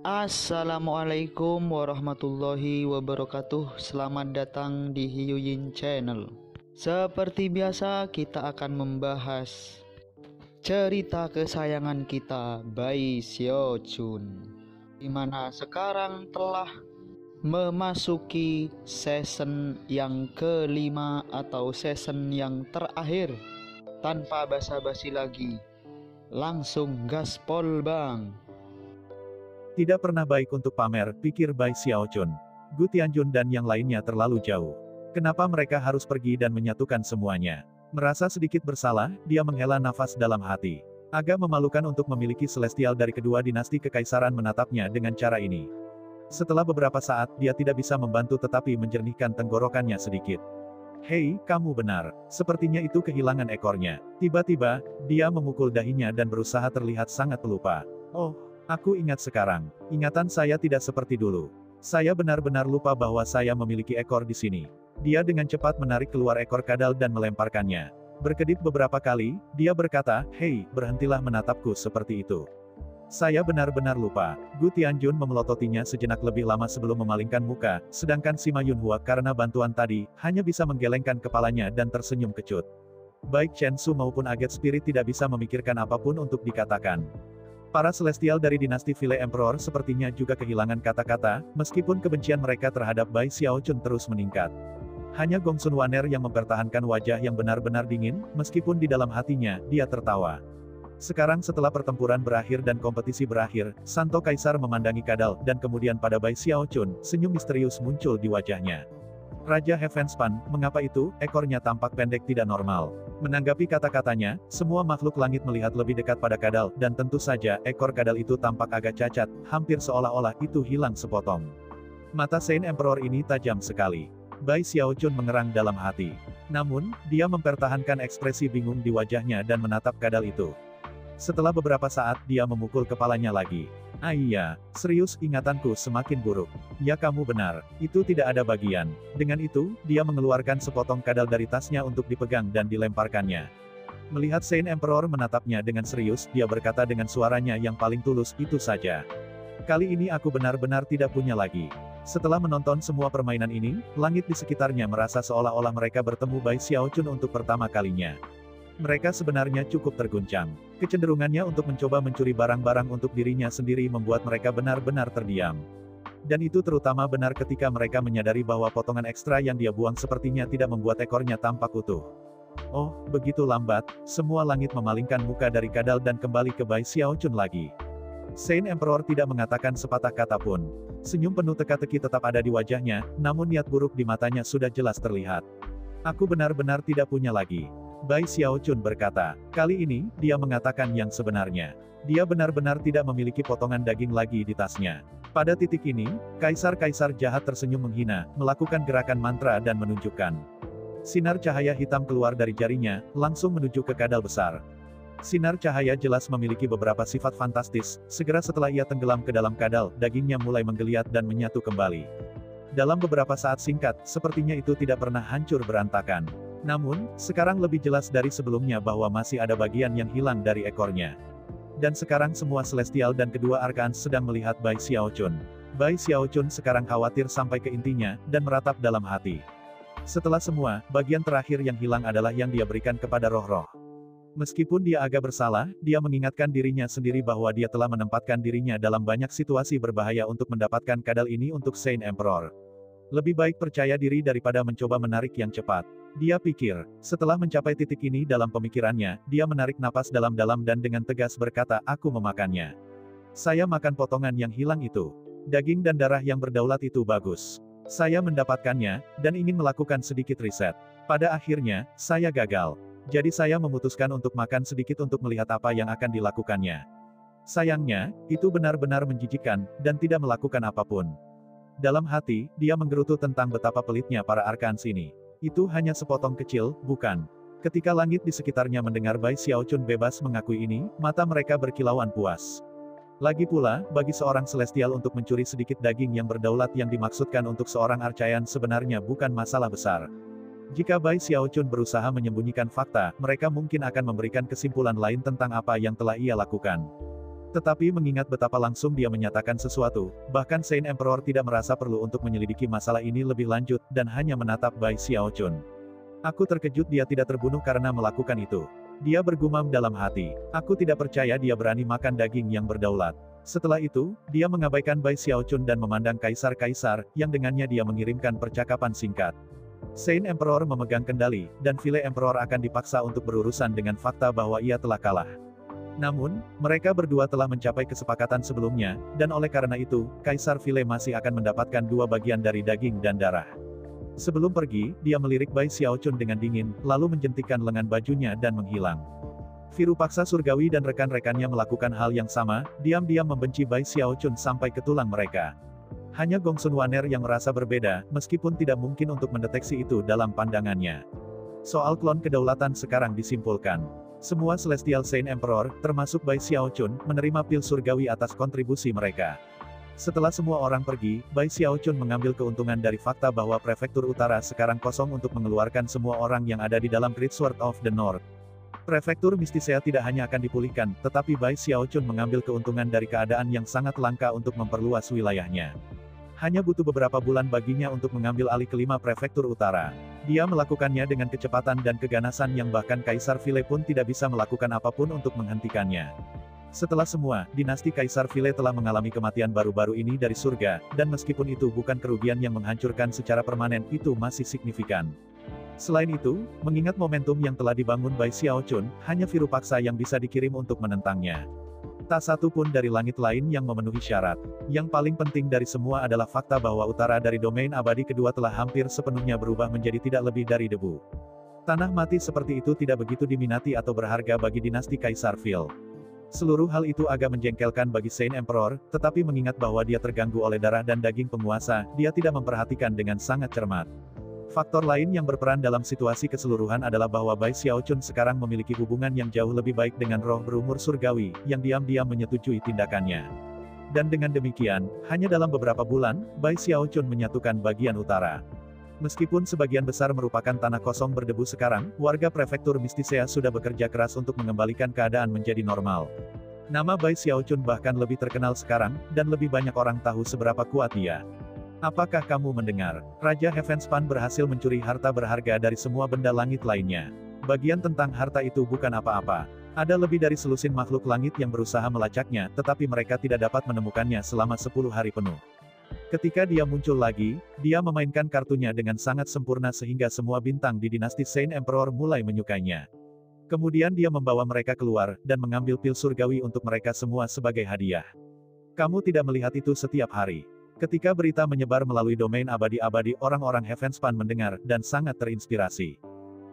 Assalamualaikum warahmatullahi wabarakatuh. Selamat datang di Hiyuyin Channel. Seperti biasa kita akan membahas cerita kesayangan kita, Bai Xiaojun, dimana sekarang telah memasuki season yang kelima atau season yang terakhir. Tanpa basa-basi lagi, langsung gaspol bang. Tidak pernah baik untuk pamer, pikir Bai Xiaojun. Gu Tianjun dan yang lainnya terlalu jauh. Kenapa mereka harus pergi dan menyatukan semuanya? Merasa sedikit bersalah, dia menghela nafas dalam hati. Agak memalukan untuk memiliki celestial dari kedua dinasti kekaisaran menatapnya dengan cara ini. Setelah beberapa saat, dia tidak bisa membantu tetapi menjernihkan tenggorokannya sedikit. Hei, kamu benar. Sepertinya itu kehilangan ekornya. Tiba-tiba, dia memukul dahinya dan berusaha terlihat sangat pelupa. Oh, aku ingat sekarang. Ingatan saya tidak seperti dulu. Saya benar-benar lupa bahwa saya memiliki ekor di sini. Dia dengan cepat menarik keluar ekor kadal dan melemparkannya. Berkedip beberapa kali, dia berkata, "Hei, berhentilah menatapku seperti itu. Saya benar-benar lupa." Gu Tianjun memelototinya sejenak lebih lama sebelum memalingkan muka, sedangkan Sima Yunhua karena bantuan tadi, hanya bisa menggelengkan kepalanya dan tersenyum kecut. Baik Chen Su maupun Aget Spirit tidak bisa memikirkan apapun untuk dikatakan. Para celestial dari dinasti Vile Emperor sepertinya juga kehilangan kata-kata, meskipun kebencian mereka terhadap Bai Xiaojun terus meningkat. Hanya Gong Sun Waner yang mempertahankan wajah yang benar-benar dingin, meskipun di dalam hatinya, dia tertawa. Sekarang setelah pertempuran berakhir dan kompetisi berakhir, Santo Kaisar memandangi kadal, dan kemudian pada Bai Xiaojun, senyum misterius muncul di wajahnya. Raja Heavenspan, mengapa itu, ekornya tampak pendek tidak normal. Menanggapi kata-katanya, semua makhluk langit melihat lebih dekat pada kadal, dan tentu saja, ekor kadal itu tampak agak cacat, hampir seolah-olah itu hilang sepotong. Mata Saint Emperor ini tajam sekali. Bai Xiaojun mengerang dalam hati. Namun, dia mempertahankan ekspresi bingung di wajahnya dan menatap kadal itu. Setelah beberapa saat, dia memukul kepalanya lagi. Ah iya, serius, ingatanku semakin buruk. Ya kamu benar, itu tidak ada bagian. Dengan itu, dia mengeluarkan sepotong kadal dari tasnya untuk dipegang dan dilemparkannya. Melihat Saint Emperor menatapnya dengan serius, dia berkata dengan suaranya yang paling tulus, itu saja. Kali ini aku benar-benar tidak punya lagi. Setelah menonton semua permainan ini, langit di sekitarnya merasa seolah-olah mereka bertemu Bai Xiaojun untuk pertama kalinya. Mereka sebenarnya cukup terguncang. Kecenderungannya untuk mencoba mencuri barang-barang untuk dirinya sendiri membuat mereka benar-benar terdiam. Dan itu terutama benar ketika mereka menyadari bahwa potongan ekstra yang dia buang sepertinya tidak membuat ekornya tampak utuh. Oh, begitu lambat, semua langit memalingkan muka dari kadal dan kembali ke Bai Xiaojun lagi. Saint Emperor tidak mengatakan sepatah kata pun. Senyum penuh teka-teki tetap ada di wajahnya, namun niat buruk di matanya sudah jelas terlihat. Aku benar-benar tidak punya lagi. Bai Xiaojun berkata. Kali ini, dia mengatakan yang sebenarnya. Dia benar-benar tidak memiliki potongan daging lagi di tasnya. Pada titik ini, kaisar-kaisar jahat tersenyum menghina, melakukan gerakan mantra dan menunjukkan. Sinar cahaya hitam keluar dari jarinya, langsung menuju ke kadal besar. Sinar cahaya jelas memiliki beberapa sifat fantastis, segera setelah ia tenggelam ke dalam kadal, dagingnya mulai menggeliat dan menyatu kembali. Dalam beberapa saat singkat, sepertinya itu tidak pernah hancur berantakan. Namun, sekarang lebih jelas dari sebelumnya bahwa masih ada bagian yang hilang dari ekornya. Dan sekarang semua celestial dan kedua arkaan sedang melihat Bai Xiaojun. Bai Xiaojun sekarang khawatir sampai ke intinya, dan meratap dalam hati. Setelah semua, bagian terakhir yang hilang adalah yang dia berikan kepada roh-roh. Meskipun dia agak bersalah, dia mengingatkan dirinya sendiri bahwa dia telah menempatkan dirinya dalam banyak situasi berbahaya untuk mendapatkan kadal ini untuk Saint Emperor. Lebih baik percaya diri daripada mencoba menarik yang cepat. Dia pikir, setelah mencapai titik ini dalam pemikirannya, dia menarik napas dalam-dalam dan dengan tegas berkata, aku memakannya. Saya makan potongan yang hilang itu. Daging dan darah yang berdaulat itu bagus. Saya mendapatkannya, dan ingin melakukan sedikit riset. Pada akhirnya, saya gagal. Jadi saya memutuskan untuk makan sedikit untuk melihat apa yang akan dilakukannya. Sayangnya, itu benar-benar menjijikkan, dan tidak melakukan apapun. Dalam hati, dia menggerutu tentang betapa pelitnya para arkans ini. Itu hanya sepotong kecil, bukan? Ketika langit di sekitarnya mendengar Bai Xiaojun bebas mengakui ini, mata mereka berkilauan puas. Lagi pula, bagi seorang celestial untuk mencuri sedikit daging yang berdaulat yang dimaksudkan untuk seorang arcayan sebenarnya bukan masalah besar. Jika Bai Xiaojun berusaha menyembunyikan fakta, mereka mungkin akan memberikan kesimpulan lain tentang apa yang telah ia lakukan. Tetapi mengingat betapa langsung dia menyatakan sesuatu, bahkan Saint Emperor tidak merasa perlu untuk menyelidiki masalah ini lebih lanjut, dan hanya menatap Bai Xiaochun. Aku terkejut dia tidak terbunuh karena melakukan itu. Dia bergumam dalam hati. Aku tidak percaya dia berani makan daging yang berdaulat. Setelah itu, dia mengabaikan Bai Xiaochun dan memandang kaisar-kaisar, yang dengannya dia mengirimkan percakapan singkat. Saint Emperor memegang kendali, dan File Emperor akan dipaksa untuk berurusan dengan fakta bahwa ia telah kalah. Namun, mereka berdua telah mencapai kesepakatan sebelumnya, dan oleh karena itu, Kaisar File masih akan mendapatkan 2 bagian dari daging dan darah. Sebelum pergi, dia melirik Bai Xiaochun dengan dingin, lalu menjentikkan lengan bajunya dan menghilang. Virupaksa Surgawi dan rekan-rekannya melakukan hal yang sama, diam-diam membenci Bai Xiaochun sampai ke tulang mereka. Hanya Gongsun Wanner yang merasa berbeda, meskipun tidak mungkin untuk mendeteksi itu dalam pandangannya. Soal klon kedaulatan sekarang disimpulkan. Semua Celestial Saint Emperor, termasuk Bai Xiaochun, menerima pil surgawi atas kontribusi mereka. Setelah semua orang pergi, Bai Xiaochun mengambil keuntungan dari fakta bahwa Prefektur Utara sekarang kosong untuk mengeluarkan semua orang yang ada di dalam Great Sword of the North. Prefektur Mistisea tidak hanya akan dipulihkan, tetapi Bai Xiaochun mengambil keuntungan dari keadaan yang sangat langka untuk memperluas wilayahnya. Hanya butuh beberapa bulan baginya untuk mengambil alih kelima Prefektur Utara. Dia melakukannya dengan kecepatan dan keganasan yang bahkan Kaisar File pun tidak bisa melakukan apapun untuk menghentikannya. Setelah semua, dinasti Kaisar File telah mengalami kematian baru-baru ini dari surga, dan meskipun itu bukan kerugian yang menghancurkan secara permanen, itu masih signifikan. Selain itu, mengingat momentum yang telah dibangun Bai Xiaochun, hanya Virupaksa yang bisa dikirim untuk menentangnya. Tak satu pun dari langit lain yang memenuhi syarat. Yang paling penting dari semua adalah fakta bahwa utara dari domain abadi kedua telah hampir sepenuhnya berubah menjadi tidak lebih dari debu. Tanah mati seperti itu tidak begitu diminati atau berharga bagi dinasti Kaisar File. Seluruh hal itu agak menjengkelkan bagi Saint Emperor, tetapi mengingat bahwa dia terganggu oleh darah dan daging penguasa, dia tidak memperhatikan dengan sangat cermat. Faktor lain yang berperan dalam situasi keseluruhan adalah bahwa Bai Xiaochun sekarang memiliki hubungan yang jauh lebih baik dengan roh berumur surgawi, yang diam-diam menyetujui tindakannya. Dan dengan demikian, hanya dalam beberapa bulan, Bai Xiaochun menyatukan bagian utara. Meskipun sebagian besar merupakan tanah kosong berdebu sekarang, warga Prefektur Mistisea sudah bekerja keras untuk mengembalikan keadaan menjadi normal. Nama Bai Xiaochun bahkan lebih terkenal sekarang, dan lebih banyak orang tahu seberapa kuat dia. Apakah kamu mendengar? Raja Heavenspan berhasil mencuri harta berharga dari semua benda langit lainnya. Bagian tentang harta itu bukan apa-apa. Ada lebih dari selusin makhluk langit yang berusaha melacaknya, tetapi mereka tidak dapat menemukannya selama 10 hari penuh. Ketika dia muncul lagi, dia memainkan kartunya dengan sangat sempurna sehingga semua bintang di dinasti Saint Emperor mulai menyukainya. Kemudian dia membawa mereka keluar, dan mengambil pil surgawi untuk mereka semua sebagai hadiah. Kamu tidak melihat itu setiap hari. Ketika berita menyebar melalui domain abadi-abadi, orang-orang Heavenspan mendengar, dan sangat terinspirasi.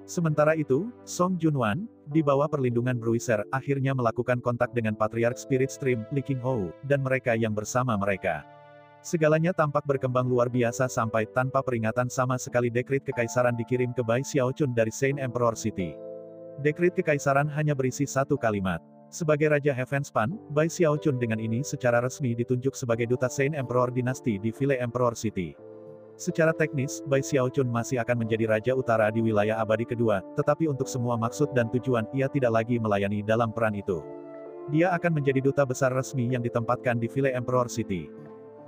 Sementara itu, Song Junwan, di bawah perlindungan Bruiser, akhirnya melakukan kontak dengan Patriarch Spirit Stream, Li Qinghou, dan mereka yang bersama mereka. Segalanya tampak berkembang luar biasa sampai tanpa peringatan sama sekali dekrit kekaisaran dikirim ke Bai Xiaochun dari Saint Emperor City. Dekrit kekaisaran hanya berisi satu kalimat. Sebagai Raja Heavenspan, Bai Xiaochun dengan ini secara resmi ditunjuk sebagai Duta Saint Emperor Dinasti di File Emperor City. Secara teknis, Bai Xiaochun masih akan menjadi Raja Utara di wilayah abadi kedua, tetapi untuk semua maksud dan tujuan, ia tidak lagi melayani dalam peran itu. Dia akan menjadi Duta Besar resmi yang ditempatkan di File Emperor City.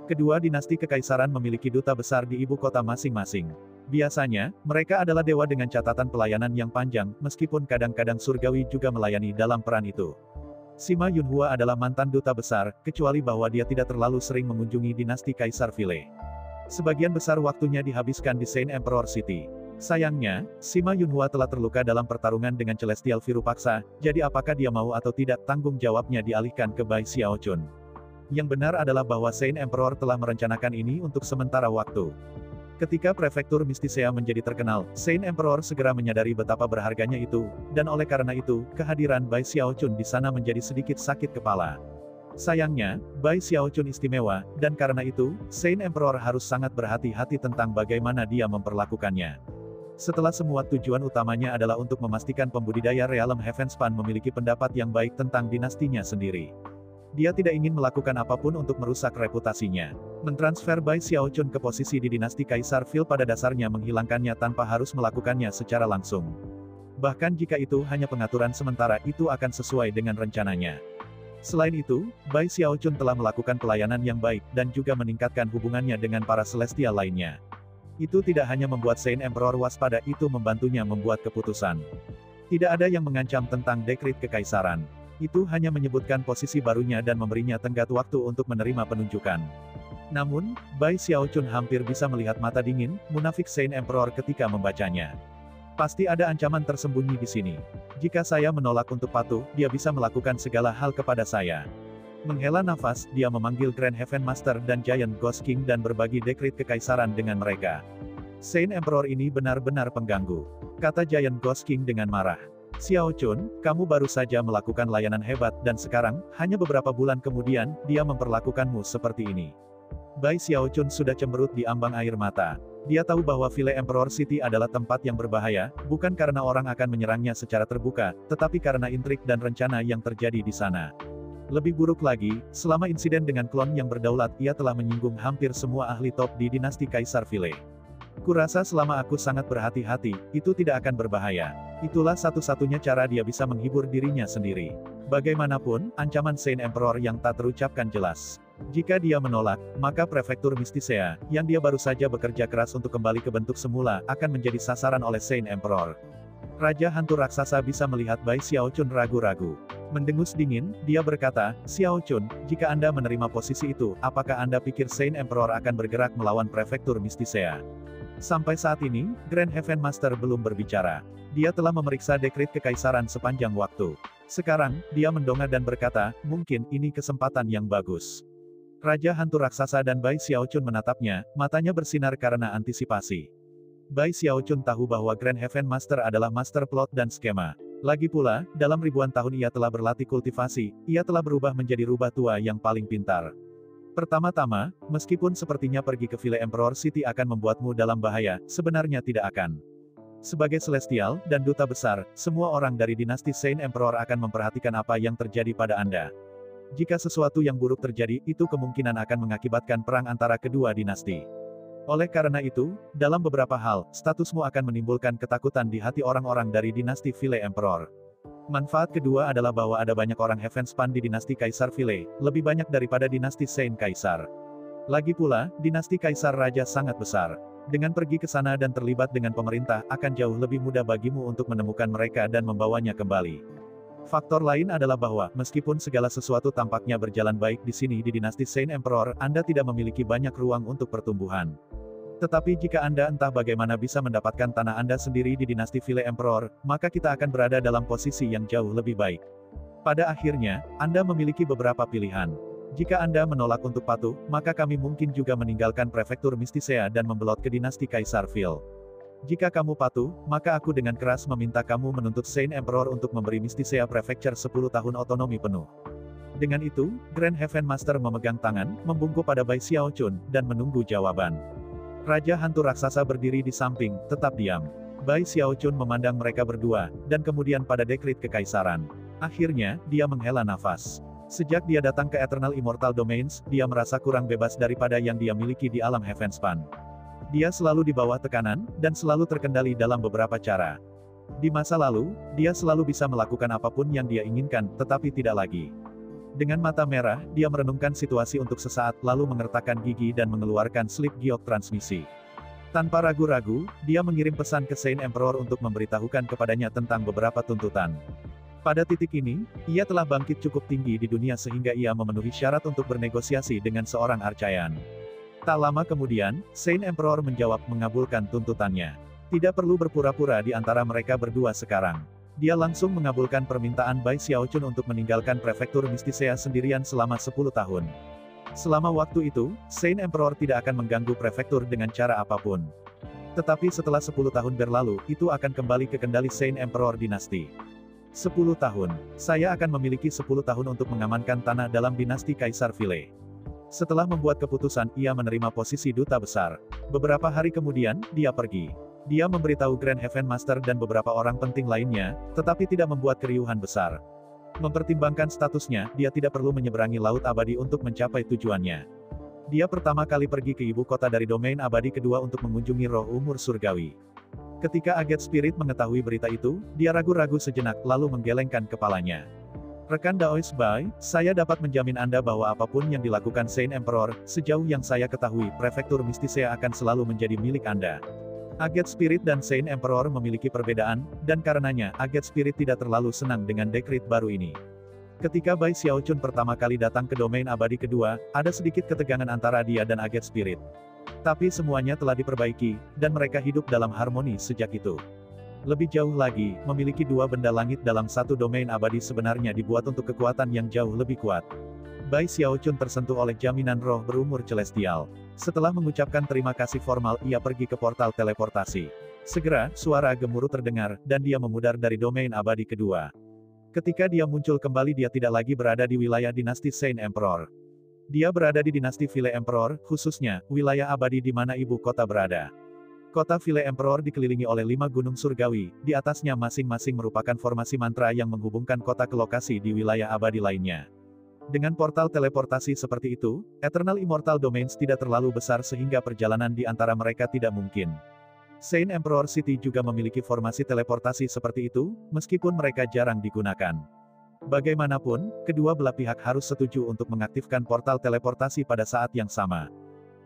Kedua dinasti kekaisaran memiliki duta besar di ibu kota masing-masing. Biasanya, mereka adalah dewa dengan catatan pelayanan yang panjang, meskipun kadang-kadang surgawi juga melayani dalam peran itu. Sima Yunhua adalah mantan duta besar, kecuali bahwa dia tidak terlalu sering mengunjungi dinasti Kaisar File. Sebagian besar waktunya dihabiskan di Saint Emperor City. Sayangnya, Sima Yunhua telah terluka dalam pertarungan dengan Celestial Virupaksa, jadi apakah dia mau atau tidak, tanggung jawabnya dialihkan ke Bai Xiaochun. Yang benar adalah bahwa Saint Emperor telah merencanakan ini untuk sementara waktu. Ketika Prefektur Mistisea menjadi terkenal, Saint Emperor segera menyadari betapa berharganya itu, dan oleh karena itu, kehadiran Bai Xiaochun di sana menjadi sedikit sakit kepala. Sayangnya, Bai Xiaochun istimewa, dan karena itu, Saint Emperor harus sangat berhati-hati tentang bagaimana dia memperlakukannya. Setelah semua, tujuan utamanya adalah untuk memastikan pembudidaya Realm Heavenspan memiliki pendapat yang baik tentang dinastinya sendiri. Dia tidak ingin melakukan apapun untuk merusak reputasinya. Mentransfer Bai Xiaochun ke posisi di dinasti Kaisar File pada dasarnya menghilangkannya tanpa harus melakukannya secara langsung. Bahkan jika itu hanya pengaturan sementara, itu akan sesuai dengan rencananya. Selain itu, Bai Xiaochun telah melakukan pelayanan yang baik dan juga meningkatkan hubungannya dengan para celestial lainnya. Itu tidak hanya membuat Saint Emperor waspada, itu membantunya membuat keputusan. Tidak ada yang mengancam tentang dekrit kekaisaran. Itu hanya menyebutkan posisi barunya dan memberinya tenggat waktu untuk menerima penunjukan. Namun, Bai Xiaochun hampir bisa melihat mata dingin, munafik Saint Emperor ketika membacanya. Pasti ada ancaman tersembunyi di sini. Jika saya menolak untuk patuh, dia bisa melakukan segala hal kepada saya. Menghela nafas, dia memanggil Grand Heaven Master dan Giant Ghost King dan berbagi dekrit kekaisaran dengan mereka. Saint Emperor ini benar-benar pengganggu, kata Giant Ghost King dengan marah. Xiaochun, kamu baru saja melakukan layanan hebat dan sekarang, hanya beberapa bulan kemudian, dia memperlakukanmu seperti ini. Bai Xiaochun sudah cemberut di ambang air mata. Dia tahu bahwa Vile Emperor City adalah tempat yang berbahaya, bukan karena orang akan menyerangnya secara terbuka, tetapi karena intrik dan rencana yang terjadi di sana. Lebih buruk lagi, selama insiden dengan klon yang berdaulat, ia telah menyinggung hampir semua ahli top di dinasti Kaisar Vile. Kurasa selama aku sangat berhati-hati, itu tidak akan berbahaya. Itulah satu-satunya cara dia bisa menghibur dirinya sendiri. Bagaimanapun, ancaman Saint Emperor yang tak terucapkan jelas. Jika dia menolak, maka prefektur Mistisea, yang dia baru saja bekerja keras untuk kembali ke bentuk semula, akan menjadi sasaran oleh Saint Emperor. Raja Hantu Raksasa bisa melihat Bai Xiaochun ragu-ragu. Mendengus dingin, dia berkata, Xiaochun, jika Anda menerima posisi itu, apakah Anda pikir Saint Emperor akan bergerak melawan prefektur Mistisea? Sampai saat ini, Grand Heaven Master belum berbicara. Dia telah memeriksa dekrit kekaisaran sepanjang waktu. Sekarang, dia mendongak dan berkata, mungkin ini kesempatan yang bagus. Raja Hantu Raksasa dan Bai Xiaochun menatapnya, matanya bersinar karena antisipasi. Bai Xiaochun tahu bahwa Grand Heaven Master adalah master plot dan skema. Lagi pula, dalam ribuan tahun ia telah berlatih kultivasi, ia telah berubah menjadi rubah tua yang paling pintar. Pertama-tama, meskipun sepertinya pergi ke Vile Emperor City akan membuatmu dalam bahaya, sebenarnya tidak akan. Sebagai Celestial dan Duta Besar, semua orang dari dinasti Saint Emperor akan memperhatikan apa yang terjadi pada Anda. Jika sesuatu yang buruk terjadi, itu kemungkinan akan mengakibatkan perang antara kedua dinasti. Oleh karena itu, dalam beberapa hal, statusmu akan menimbulkan ketakutan di hati orang-orang dari dinasti Vile Emperor. Manfaat kedua adalah bahwa ada banyak orang Heavenspan di dinasti Kaisar Vile, lebih banyak daripada dinasti Saint Kaisar. Lagi pula, dinasti Kaisar Raja sangat besar. Dengan pergi ke sana dan terlibat dengan pemerintah, akan jauh lebih mudah bagimu untuk menemukan mereka dan membawanya kembali. Faktor lain adalah bahwa, meskipun segala sesuatu tampaknya berjalan baik di sini di dinasti Saint Emperor, Anda tidak memiliki banyak ruang untuk pertumbuhan. Tetapi jika Anda entah bagaimana bisa mendapatkan tanah Anda sendiri di dinasti Vile Emperor, maka kita akan berada dalam posisi yang jauh lebih baik. Pada akhirnya, Anda memiliki beberapa pilihan. Jika Anda menolak untuk patuh, maka kami mungkin juga meninggalkan prefektur Mistisea dan membelot ke dinasti Kaisar Vile. Jika kamu patuh, maka aku dengan keras meminta kamu menuntut Saint Emperor untuk memberi Mistisea Prefecture 10 tahun otonomi penuh. Dengan itu, Grand Heaven Master memegang tangan, membungkuk pada Bai Xiaochun, dan menunggu jawaban. Raja Hantu Raksasa berdiri di samping, tetap diam. Bai Xiaochun memandang mereka berdua, dan kemudian pada dekrit kekaisaran. Akhirnya, dia menghela nafas. Sejak dia datang ke Eternal Immortal Domains, dia merasa kurang bebas daripada yang dia miliki di alam Heavenspan. Dia selalu di bawah tekanan, dan selalu terkendali dalam beberapa cara. Di masa lalu, dia selalu bisa melakukan apapun yang dia inginkan, tetapi tidak lagi. Dengan mata merah, dia merenungkan situasi untuk sesaat, lalu mengertakkan gigi dan mengeluarkan slip giok transmisi. Tanpa ragu-ragu, dia mengirim pesan ke Saint Emperor untuk memberitahukan kepadanya tentang beberapa tuntutan. Pada titik ini, ia telah bangkit cukup tinggi di dunia sehingga ia memenuhi syarat untuk bernegosiasi dengan seorang Archaean. Tak lama kemudian, Saint Emperor menjawab mengabulkan tuntutannya. Tidak perlu berpura-pura di antara mereka berdua sekarang. Dia langsung mengabulkan permintaan Bai Xiaochun untuk meninggalkan prefektur Mistisea sendirian selama 10 tahun. Selama waktu itu, Saint Emperor tidak akan mengganggu prefektur dengan cara apapun. Tetapi setelah 10 tahun berlalu, itu akan kembali ke kendali Saint Emperor dinasti. 10 tahun. Saya akan memiliki 10 tahun untuk mengamankan tanah dalam dinasti Kaisar Vile. Setelah membuat keputusan, ia menerima posisi duta besar. Beberapa hari kemudian, dia pergi. Dia memberitahu Grand Heaven Master dan beberapa orang penting lainnya, tetapi tidak membuat keriuhan besar. Mempertimbangkan statusnya, dia tidak perlu menyeberangi Laut Abadi untuk mencapai tujuannya. Dia pertama kali pergi ke ibu kota dari domain abadi kedua untuk mengunjungi roh umur surgawi. Ketika Aget Spirit mengetahui berita itu, dia ragu-ragu sejenak, lalu menggelengkan kepalanya. Rekan Daoist Bai, saya dapat menjamin Anda bahwa apapun yang dilakukan Saint Emperor, sejauh yang saya ketahui, Prefektur Mysticea akan selalu menjadi milik Anda. Aget Spirit dan Saint Emperor memiliki perbedaan, dan karenanya, Aget Spirit tidak terlalu senang dengan dekrit baru ini. Ketika Bai Xiaochun pertama kali datang ke domain abadi kedua, ada sedikit ketegangan antara dia dan Aget Spirit. Tapi semuanya telah diperbaiki, dan mereka hidup dalam harmoni sejak itu. Lebih jauh lagi, memiliki dua benda langit dalam satu domain abadi sebenarnya dibuat untuk kekuatan yang jauh lebih kuat. Bai Xiaochun tersentuh oleh jaminan roh berumur celestial. Setelah mengucapkan terima kasih formal, ia pergi ke portal teleportasi. Segera, suara gemuruh terdengar, dan dia memudar dari domain abadi kedua. Ketika dia muncul kembali, dia tidak lagi berada di wilayah dinasti Saint Emperor. Dia berada di dinasti Vile Emperor, khususnya, wilayah abadi di mana ibu kota berada. Kota Vile Emperor dikelilingi oleh 5 gunung surgawi, di atasnya masing-masing merupakan formasi mantra yang menghubungkan kota ke lokasi di wilayah abadi lainnya. Dengan portal teleportasi seperti itu, Eternal Immortal Domains tidak terlalu besar sehingga perjalanan di antara mereka tidak mungkin. Saint Emperor City juga memiliki formasi teleportasi seperti itu, meskipun mereka jarang digunakan. Bagaimanapun, kedua belah pihak harus setuju untuk mengaktifkan portal teleportasi pada saat yang sama.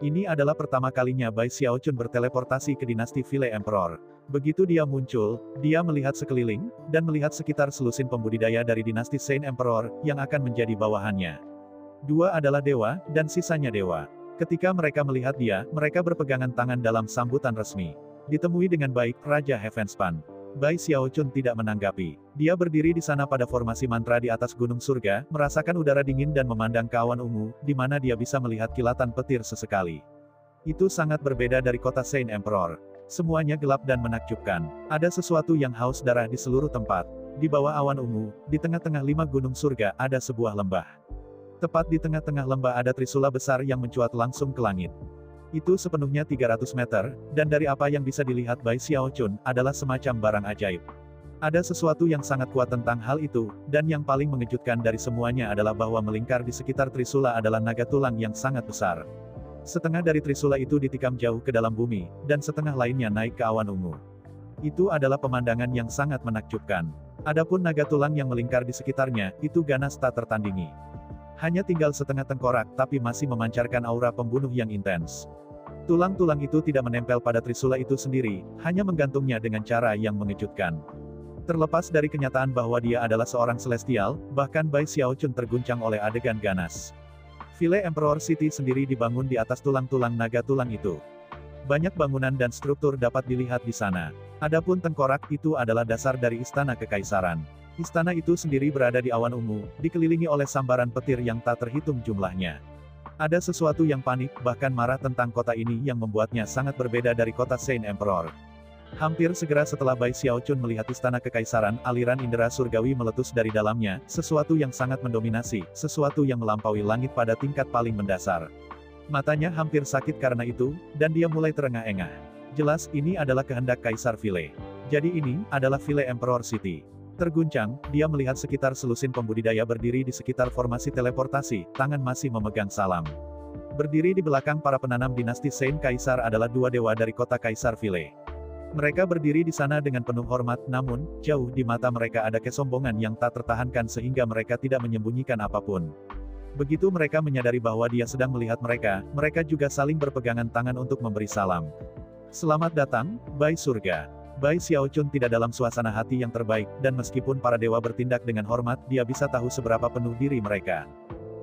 Ini adalah pertama kalinya Bai Xiaochun berteleportasi ke dinasti Vile Emperor. Begitu dia muncul, dia melihat sekeliling, dan melihat sekitar selusin pembudidaya dari dinasti Saint Emperor, yang akan menjadi bawahannya. Dua adalah dewa, dan sisanya dewa. Ketika mereka melihat dia, mereka berpegangan tangan dalam sambutan resmi. Ditemui dengan baik, Raja Heavenspan. Bai Xiaochun tidak menanggapi. Dia berdiri di sana pada formasi mantra di atas gunung surga, merasakan udara dingin dan memandang ke awan ungu, di mana dia bisa melihat kilatan petir sesekali. Itu sangat berbeda dari kota Saint Emperor. Semuanya gelap dan menakjubkan. Ada sesuatu yang haus darah di seluruh tempat. Di bawah awan ungu, di tengah-tengah 5 gunung surga, ada sebuah lembah. Tepat di tengah-tengah lembah ada trisula besar yang mencuat langsung ke langit. Itu sepenuhnya 300 meter, dan dari apa yang bisa dilihat Bai Xiaochun, adalah semacam barang ajaib. Ada sesuatu yang sangat kuat tentang hal itu, dan yang paling mengejutkan dari semuanya adalah bahwa melingkar di sekitar trisula adalah naga tulang yang sangat besar. Setengah dari trisula itu ditikam jauh ke dalam bumi, dan setengah lainnya naik ke awan ungu. Itu adalah pemandangan yang sangat menakjubkan. Adapun naga tulang yang melingkar di sekitarnya, itu ganas tak tertandingi. Hanya tinggal setengah tengkorak, tapi masih memancarkan aura pembunuh yang intens. Tulang-tulang itu tidak menempel pada trisula itu sendiri, hanya menggantungnya dengan cara yang mengejutkan. Terlepas dari kenyataan bahwa dia adalah seorang celestial, bahkan Bai Xiaochun terguncang oleh adegan ganas. Vile Emperor City sendiri dibangun di atas tulang-tulang naga tulang itu. Banyak bangunan dan struktur dapat dilihat di sana. Adapun tengkorak itu adalah dasar dari istana kekaisaran. Istana itu sendiri berada di awan ungu, dikelilingi oleh sambaran petir yang tak terhitung jumlahnya. Ada sesuatu yang panik, bahkan marah tentang kota ini yang membuatnya sangat berbeda dari kota Saint Emperor. Hampir segera setelah Bai Xiaochun melihat istana kekaisaran, aliran indera surgawi meletus dari dalamnya, sesuatu yang sangat mendominasi, sesuatu yang melampaui langit pada tingkat paling mendasar. Matanya hampir sakit karena itu, dan dia mulai terengah-engah. Jelas, ini adalah kehendak Kaisar Vile. Jadi ini, adalah Vile Emperor City. Terguncang, dia melihat sekitar selusin pembudidaya berdiri di sekitar formasi teleportasi, tangan masih memegang salam. Berdiri di belakang para penanam dinasti Saint Kaisar adalah dua dewa dari kota Kaisar Vile. Mereka berdiri di sana dengan penuh hormat, namun, jauh di mata mereka ada kesombongan yang tak tertahankan sehingga mereka tidak menyembunyikan apapun. Begitu mereka menyadari bahwa dia sedang melihat mereka, mereka juga saling berpegangan tangan untuk memberi salam. Selamat datang, Bai Surga. Bai Xiaochun tidak dalam suasana hati yang terbaik, dan meskipun para dewa bertindak dengan hormat, dia bisa tahu seberapa penuh diri mereka.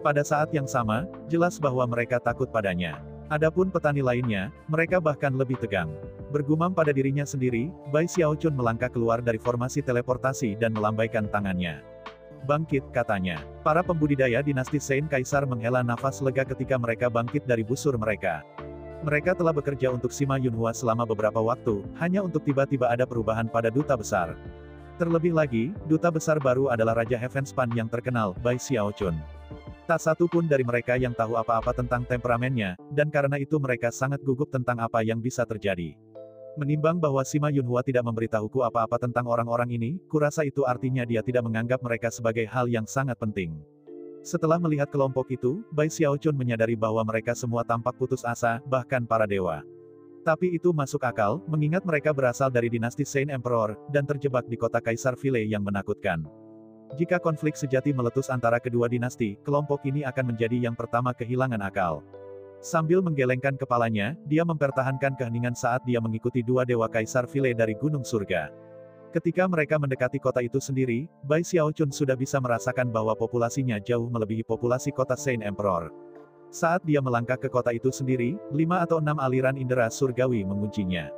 Pada saat yang sama, jelas bahwa mereka takut padanya. Adapun petani lainnya, mereka bahkan lebih tegang. Bergumam pada dirinya sendiri, Bai Xiaochun melangkah keluar dari formasi teleportasi dan melambaikan tangannya. Bangkit, katanya. Para pembudidaya dinasti Saint Kaisar menghela nafas lega ketika mereka bangkit dari busur mereka. Mereka telah bekerja untuk Sima Yunhua selama beberapa waktu, hanya untuk tiba-tiba ada perubahan pada duta besar. Terlebih lagi, duta besar baru adalah Raja Heavenspan yang terkenal, Bai Xiaochun. Tak satu pun dari mereka yang tahu apa-apa tentang temperamennya, dan karena itu mereka sangat gugup tentang apa yang bisa terjadi. Menimbang bahwa Sima Yunhua tidak memberitahuku apa-apa tentang orang-orang ini, kurasa itu artinya dia tidak menganggap mereka sebagai hal yang sangat penting. Setelah melihat kelompok itu, Bai Xiaochun menyadari bahwa mereka semua tampak putus asa, bahkan para dewa. Tapi itu masuk akal, mengingat mereka berasal dari dinasti Saint Emperor, dan terjebak di kota Kaisar Vile yang menakutkan. Jika konflik sejati meletus antara kedua dinasti, kelompok ini akan menjadi yang pertama kehilangan akal. Sambil menggelengkan kepalanya, dia mempertahankan keheningan saat dia mengikuti dua dewa Kaisar Vile dari Gunung Surga. Ketika mereka mendekati kota itu sendiri, Bai Xiaochun sudah bisa merasakan bahwa populasinya jauh melebihi populasi kota Saint Emperor. Saat dia melangkah ke kota itu sendiri, 5 atau 6 aliran indera surgawi menguncinya.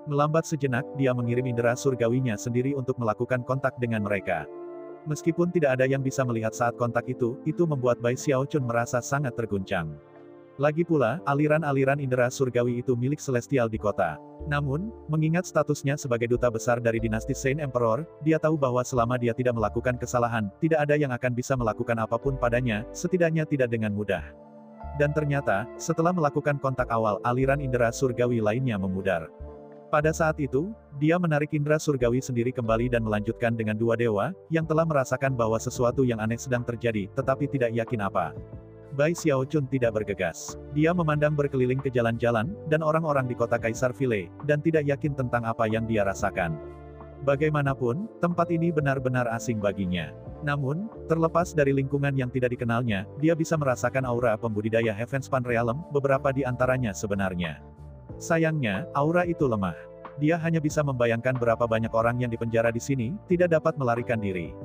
Melambat sejenak, dia mengirim indera surgawinya sendiri untuk melakukan kontak dengan mereka. Meskipun tidak ada yang bisa melihat saat kontak itu membuat Bai Xiaochun merasa sangat terguncang. Lagi pula, aliran-aliran indera surgawi itu milik Celestial di kota. Namun, mengingat statusnya sebagai duta besar dari dinasti Saint Emperor, dia tahu bahwa selama dia tidak melakukan kesalahan, tidak ada yang akan bisa melakukan apapun padanya, setidaknya tidak dengan mudah. Dan ternyata, setelah melakukan kontak awal, aliran indera surgawi lainnya memudar. Pada saat itu, dia menarik indera surgawi sendiri kembali dan melanjutkan dengan dua dewa, yang telah merasakan bahwa sesuatu yang aneh sedang terjadi, tetapi tidak yakin apa. Bai Xiaochun tidak bergegas. Dia memandang berkeliling ke jalan-jalan, dan orang-orang di kota Kaisar Vile, dan tidak yakin tentang apa yang dia rasakan. Bagaimanapun, tempat ini benar-benar asing baginya. Namun, terlepas dari lingkungan yang tidak dikenalnya, dia bisa merasakan aura pembudidaya Heavenspan Realm, beberapa di antaranya sebenarnya. Sayangnya, aura itu lemah. Dia hanya bisa membayangkan berapa banyak orang yang dipenjara di sini, tidak dapat melarikan diri.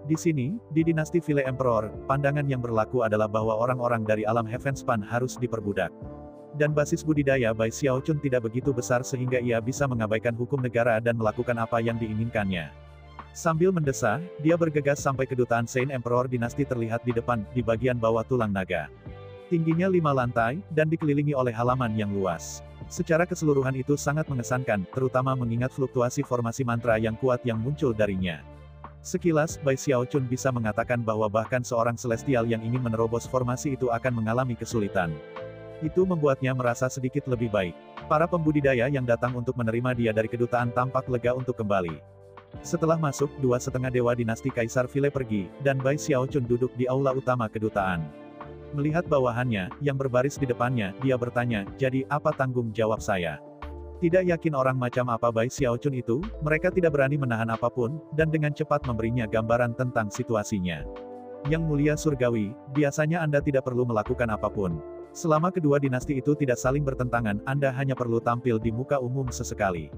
Di sini, di dinasti Vile Emperor, pandangan yang berlaku adalah bahwa orang-orang dari alam Heavenspan harus diperbudak. Dan basis budidaya Bai Xiaochun tidak begitu besar sehingga ia bisa mengabaikan hukum negara dan melakukan apa yang diinginkannya. Sambil mendesah, dia bergegas sampai kedutaan Saint Emperor dinasti terlihat di depan, di bagian bawah tulang naga. Tingginya 5 lantai, dan dikelilingi oleh halaman yang luas. Secara keseluruhan itu sangat mengesankan, terutama mengingat fluktuasi formasi mantra yang kuat yang muncul darinya. Sekilas, Bai Xiaochun bisa mengatakan bahwa bahkan seorang celestial yang ingin menerobos formasi itu akan mengalami kesulitan. Itu membuatnya merasa sedikit lebih baik. Para pembudidaya yang datang untuk menerima dia dari kedutaan tampak lega untuk kembali. Setelah masuk, 2,5 dewa dinasti Kaisar Vile pergi, dan Bai Xiaochun duduk di aula utama kedutaan. Melihat bawahannya, yang berbaris di depannya, dia bertanya, jadi, apa tanggung jawab saya? Tidak yakin orang macam apa Bai Xiaochun itu, mereka tidak berani menahan apapun, dan dengan cepat memberinya gambaran tentang situasinya. Yang mulia surgawi, biasanya Anda tidak perlu melakukan apapun. Selama kedua dinasti itu tidak saling bertentangan, Anda hanya perlu tampil di muka umum sesekali.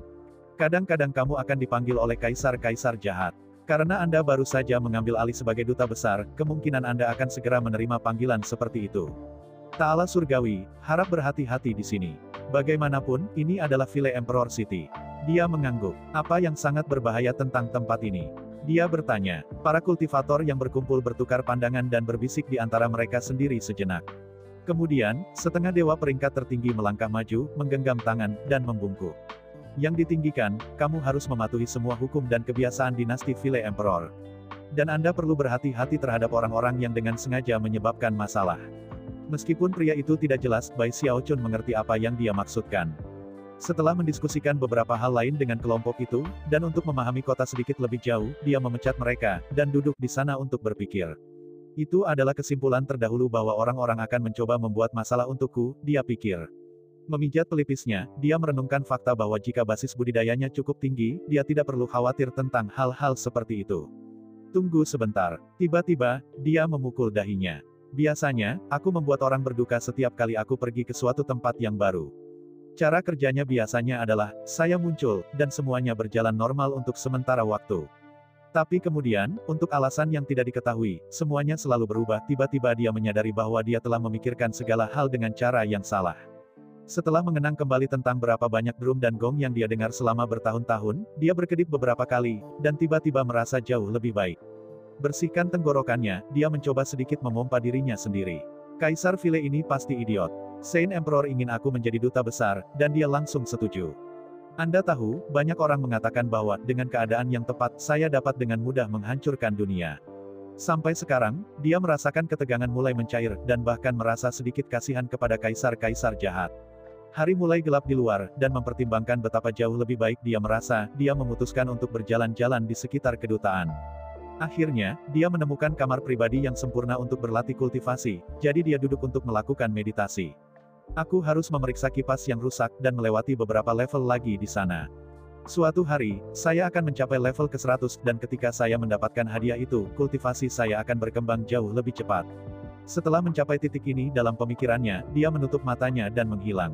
Kadang-kadang kamu akan dipanggil oleh kaisar-kaisar jahat. Karena Anda baru saja mengambil alih sebagai duta besar, kemungkinan Anda akan segera menerima panggilan seperti itu. Ta'ala surgawi, harap berhati-hati di sini. Bagaimanapun, ini adalah Vile Emperor City. Dia mengangguk. Apa yang sangat berbahaya tentang tempat ini? Dia bertanya. Para kultivator yang berkumpul bertukar pandangan dan berbisik di antara mereka sendiri sejenak. Kemudian, setengah dewa peringkat tertinggi melangkah maju, menggenggam tangan, dan membungkuk. Yang ditinggikan, kamu harus mematuhi semua hukum dan kebiasaan dinasti Vile Emperor. Dan Anda perlu berhati-hati terhadap orang-orang yang dengan sengaja menyebabkan masalah. Meskipun pria itu tidak jelas, Bai Xiaochun mengerti apa yang dia maksudkan. Setelah mendiskusikan beberapa hal lain dengan kelompok itu, dan untuk memahami kota sedikit lebih jauh, dia memecat mereka, dan duduk di sana untuk berpikir. Itu adalah kesimpulan terdahulu bahwa orang-orang akan mencoba membuat masalah untukku, dia pikir. Memijat pelipisnya, dia merenungkan fakta bahwa jika basis budidayanya cukup tinggi, dia tidak perlu khawatir tentang hal-hal seperti itu. Tunggu sebentar. Tiba-tiba, dia memukul dahinya. Biasanya, aku membuat orang berduka setiap kali aku pergi ke suatu tempat yang baru. Cara kerjanya biasanya adalah, saya muncul, dan semuanya berjalan normal untuk sementara waktu. Tapi kemudian, untuk alasan yang tidak diketahui, semuanya selalu berubah. Tiba-tiba dia menyadari bahwa dia telah memikirkan segala hal dengan cara yang salah. Setelah mengenang kembali tentang berapa banyak drum dan gong yang dia dengar selama bertahun-tahun, dia berkedip beberapa kali, dan tiba-tiba merasa jauh lebih baik. Bersihkan tenggorokannya, dia mencoba sedikit memompa dirinya sendiri. Kaisar Vile ini pasti idiot. Saint Emperor ingin aku menjadi duta besar, dan dia langsung setuju. Anda tahu, banyak orang mengatakan bahwa, dengan keadaan yang tepat, saya dapat dengan mudah menghancurkan dunia. Sampai sekarang, dia merasakan ketegangan mulai mencair, dan bahkan merasa sedikit kasihan kepada kaisar-kaisar jahat. Hari mulai gelap di luar, dan mempertimbangkan betapa jauh lebih baik dia merasa, dia memutuskan untuk berjalan-jalan di sekitar kedutaan. Akhirnya, dia menemukan kamar pribadi yang sempurna untuk berlatih kultivasi, jadi dia duduk untuk melakukan meditasi. Aku harus memeriksa kipas yang rusak, dan melewati beberapa level lagi di sana. Suatu hari, saya akan mencapai level ke-100 dan ketika saya mendapatkan hadiah itu, kultivasi saya akan berkembang jauh lebih cepat. Setelah mencapai titik ini dalam pemikirannya, dia menutup matanya dan menghilang.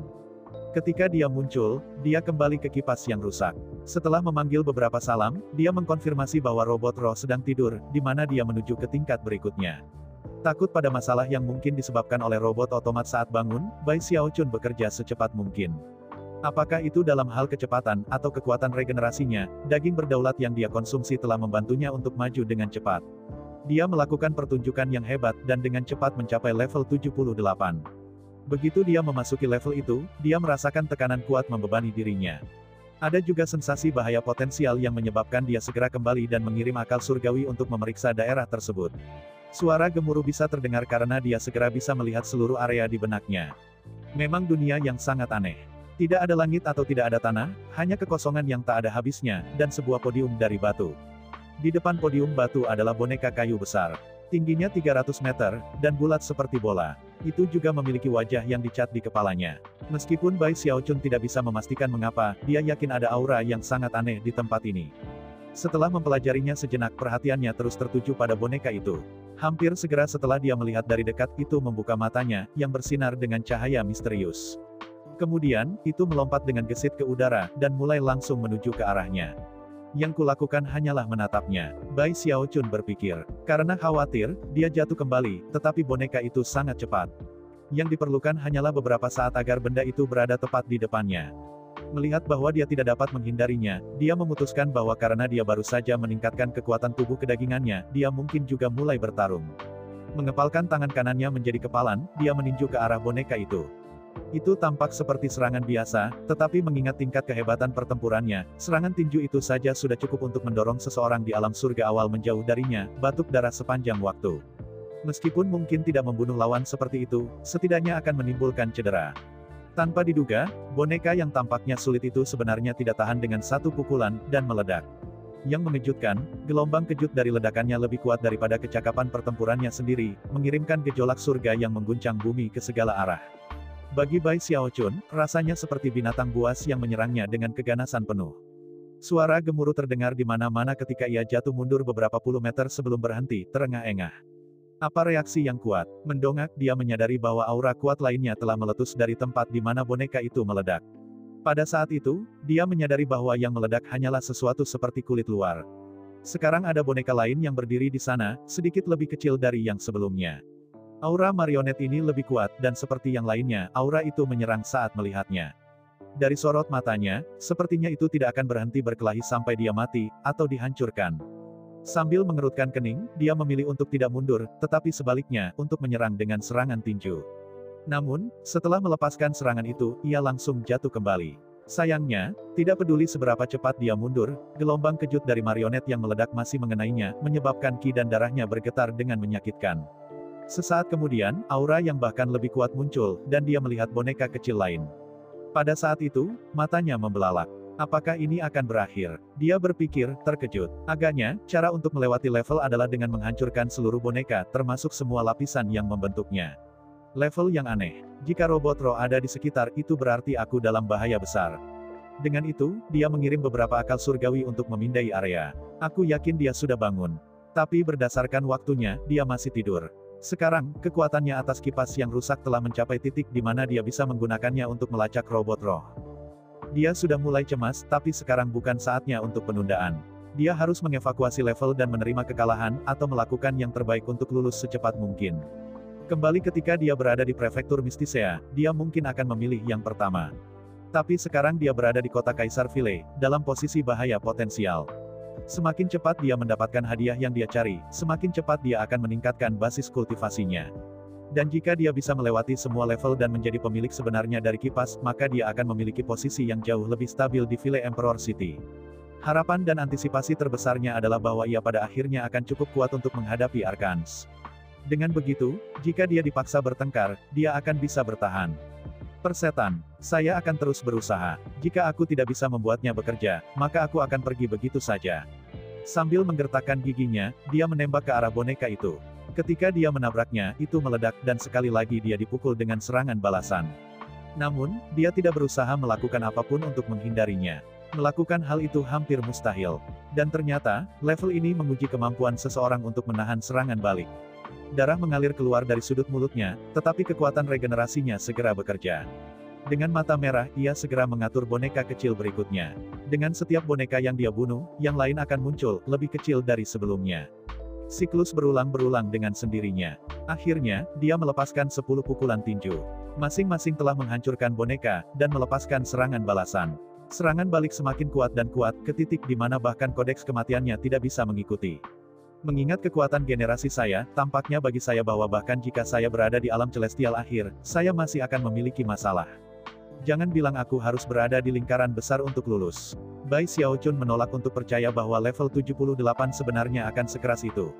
Ketika dia muncul, dia kembali ke kipas yang rusak. Setelah memanggil beberapa salam, dia mengkonfirmasi bahwa robot roh sedang tidur, di mana dia menuju ke tingkat berikutnya. Takut pada masalah yang mungkin disebabkan oleh robot otomat saat bangun, Bai Xiaochun bekerja secepat mungkin. Apakah itu dalam hal kecepatan, atau kekuatan regenerasinya, daging berdaulat yang dia konsumsi telah membantunya untuk maju dengan cepat. Dia melakukan pertunjukan yang hebat dan dengan cepat mencapai level 78. Begitu dia memasuki level itu, dia merasakan tekanan kuat membebani dirinya. Ada juga sensasi bahaya potensial yang menyebabkan dia segera kembali dan mengirim akal surgawi untuk memeriksa daerah tersebut. Suara gemuruh bisa terdengar karena dia segera bisa melihat seluruh area di benaknya. Memang dunia yang sangat aneh. Tidak ada langit atau tidak ada tanah, hanya kekosongan yang tak ada habisnya, dan sebuah podium dari batu. Di depan podium batu adalah boneka kayu besar. Tingginya 300 meter, dan bulat seperti bola. Itu juga memiliki wajah yang dicat di kepalanya. Meskipun Bai Xiaochun tidak bisa memastikan mengapa, dia yakin ada aura yang sangat aneh di tempat ini. Setelah mempelajarinya sejenak, perhatiannya terus tertuju pada boneka itu. Hampir segera setelah dia melihat dari dekat, itu membuka matanya, yang bersinar dengan cahaya misterius. Kemudian, itu melompat dengan gesit ke udara, dan mulai langsung menuju ke arahnya. Yang kulakukan hanyalah menatapnya, Bai Xiaochun berpikir. Karena khawatir, dia jatuh kembali, tetapi boneka itu sangat cepat. Yang diperlukan hanyalah beberapa saat agar benda itu berada tepat di depannya. Melihat bahwa dia tidak dapat menghindarinya, dia memutuskan bahwa karena dia baru saja meningkatkan kekuatan tubuh kedagingannya, dia mungkin juga mulai bertarung. Mengepalkan tangan kanannya menjadi kepalan, dia meninju ke arah boneka itu. Itu tampak seperti serangan biasa, tetapi mengingat tingkat kehebatan pertempurannya, serangan tinju itu saja sudah cukup untuk mendorong seseorang di alam surga awal menjauh darinya, batuk darah sepanjang waktu. Meskipun mungkin tidak membunuh lawan seperti itu, setidaknya akan menimbulkan cedera. Tanpa diduga, boneka yang tampaknya sulit itu sebenarnya tidak tahan dengan satu pukulan, dan meledak. Yang mengejutkan, gelombang kejut dari ledakannya lebih kuat daripada kecakapan pertempurannya sendiri, mengirimkan gejolak surga yang mengguncang bumi ke segala arah. Bagi Bai Xiaochun, rasanya seperti binatang buas yang menyerangnya dengan keganasan penuh. Suara gemuruh terdengar di mana-mana ketika ia jatuh mundur beberapa puluh meter sebelum berhenti, terengah-engah. Apa reaksi yang kuat? Mendongak, dia menyadari bahwa aura kuat lainnya telah meletus dari tempat di mana boneka itu meledak. Pada saat itu, dia menyadari bahwa yang meledak hanyalah sesuatu seperti kulit luar. Sekarang ada boneka lain yang berdiri di sana, sedikit lebih kecil dari yang sebelumnya. Aura marionet ini lebih kuat, dan seperti yang lainnya, aura itu menyerang saat melihatnya. Dari sorot matanya, sepertinya itu tidak akan berhenti berkelahi sampai dia mati, atau dihancurkan. Sambil mengerutkan kening, dia memilih untuk tidak mundur, tetapi sebaliknya, untuk menyerang dengan serangan tinju. Namun, setelah melepaskan serangan itu, ia langsung jatuh kembali. Sayangnya, tidak peduli seberapa cepat dia mundur, gelombang kejut dari marionet yang meledak masih mengenainya, menyebabkan ki dan darahnya bergetar dengan menyakitkan. Sesaat kemudian, aura yang bahkan lebih kuat muncul, dan dia melihat boneka kecil lain. Pada saat itu, matanya membelalak. Apakah ini akan berakhir? Dia berpikir, terkejut. Agaknya, cara untuk melewati level adalah dengan menghancurkan seluruh boneka, termasuk semua lapisan yang membentuknya. Level yang aneh. Jika robot roh ada di sekitar, itu berarti aku dalam bahaya besar. Dengan itu, dia mengirim beberapa akal surgawi untuk memindai area. Aku yakin dia sudah bangun. Tapi berdasarkan waktunya, dia masih tidur. Sekarang, kekuatannya atas kipas yang rusak telah mencapai titik di mana dia bisa menggunakannya untuk melacak robot roh. Dia sudah mulai cemas, tapi sekarang bukan saatnya untuk penundaan. Dia harus mengevakuasi level dan menerima kekalahan, atau melakukan yang terbaik untuk lulus secepat mungkin. Kembali ketika dia berada di prefektur Mistisea, dia mungkin akan memilih yang pertama. Tapi sekarang dia berada di kota Kaisar Vile, dalam posisi bahaya potensial. Semakin cepat dia mendapatkan hadiah yang dia cari, semakin cepat dia akan meningkatkan basis kultivasinya. Dan jika dia bisa melewati semua level dan menjadi pemilik sebenarnya dari kipas, maka dia akan memiliki posisi yang jauh lebih stabil di Vile Emperor City. Harapan dan antisipasi terbesarnya adalah bahwa ia pada akhirnya akan cukup kuat untuk menghadapi Archons. Dengan begitu, jika dia dipaksa bertengkar, dia akan bisa bertahan. Persetan, saya akan terus berusaha. Jika aku tidak bisa membuatnya bekerja, maka aku akan pergi begitu saja. Sambil menggertakkan giginya, dia menembak ke arah boneka itu. Ketika dia menabraknya, itu meledak dan sekali lagi dia dipukul dengan serangan balasan. Namun, dia tidak berusaha melakukan apapun untuk menghindarinya. Melakukan hal itu hampir mustahil. Dan ternyata, level ini menguji kemampuan seseorang untuk menahan serangan balik. Darah mengalir keluar dari sudut mulutnya, tetapi kekuatan regenerasinya segera bekerja. Dengan mata merah, ia segera mengatur boneka kecil berikutnya. Dengan setiap boneka yang dia bunuh, yang lain akan muncul, lebih kecil dari sebelumnya. Siklus berulang-berulang dengan sendirinya. Akhirnya, dia melepaskan 10 pukulan tinju. Masing-masing telah menghancurkan boneka, dan melepaskan serangan balasan. Serangan balik semakin kuat dan kuat, ke titik di mana bahkan kodeks kematiannya tidak bisa mengikuti. Mengingat kekuatan generasi saya, tampaknya bagi saya bahwa bahkan jika saya berada di alam celestial akhir, saya masih akan memiliki masalah. Jangan bilang aku harus berada di lingkaran besar untuk lulus. Bai Xiaochun menolak untuk percaya bahwa level 78 sebenarnya akan sekeras itu.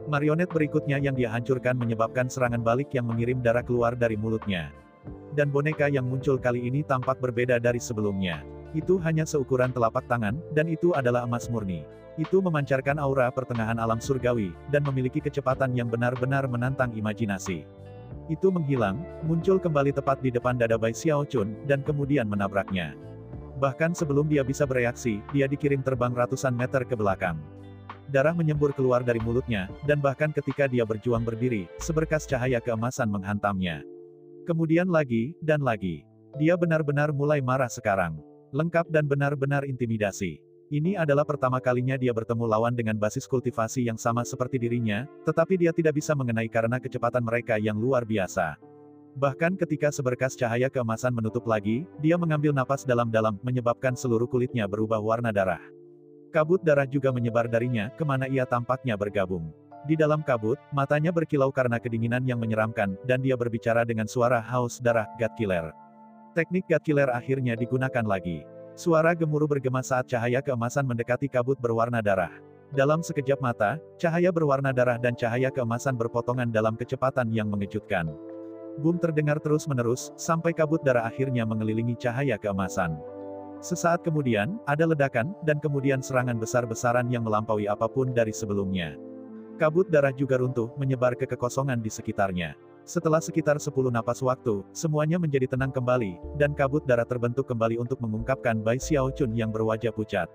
Marionet berikutnya yang dia hancurkan menyebabkan serangan balik yang mengirim darah keluar dari mulutnya. Dan boneka yang muncul kali ini tampak berbeda dari sebelumnya. Itu hanya seukuran telapak tangan, dan itu adalah emas murni. Itu memancarkan aura pertengahan alam surgawi, dan memiliki kecepatan yang benar-benar menantang imajinasi. Itu menghilang, muncul kembali tepat di depan dada Bai Xiaochun, dan kemudian menabraknya. Bahkan sebelum dia bisa bereaksi, dia dikirim terbang ratusan meter ke belakang. Darah menyembur keluar dari mulutnya, dan bahkan ketika dia berjuang berdiri, seberkas cahaya keemasan menghantamnya. Kemudian lagi, dan lagi. Dia benar-benar mulai marah sekarang. Lengkap dan benar-benar intimidasi. Ini adalah pertama kalinya dia bertemu lawan dengan basis kultivasi yang sama seperti dirinya, tetapi dia tidak bisa mengenai karena kecepatan mereka yang luar biasa. Bahkan ketika seberkas cahaya keemasan menutup lagi, dia mengambil napas dalam-dalam, menyebabkan seluruh kulitnya berubah warna darah. Kabut darah juga menyebar darinya, kemana ia tampaknya bergabung. Di dalam kabut, matanya berkilau karena kedinginan yang menyeramkan, dan dia berbicara dengan suara haus darah, God Killer. Teknik God Killer akhirnya digunakan lagi. Suara gemuruh bergema saat cahaya keemasan mendekati kabut berwarna darah. Dalam sekejap mata, cahaya berwarna darah dan cahaya keemasan berpotongan dalam kecepatan yang mengejutkan. Boom terdengar terus-menerus, sampai kabut darah akhirnya mengelilingi cahaya keemasan. Sesaat kemudian, ada ledakan, dan kemudian serangan besar-besaran yang melampaui apapun dari sebelumnya. Kabut darah juga runtuh, menyebar ke kekosongan di sekitarnya. Setelah sekitar 10 napas waktu, semuanya menjadi tenang kembali, dan kabut darah terbentuk kembali untuk mengungkapkan Bai Xiaochun yang berwajah pucat.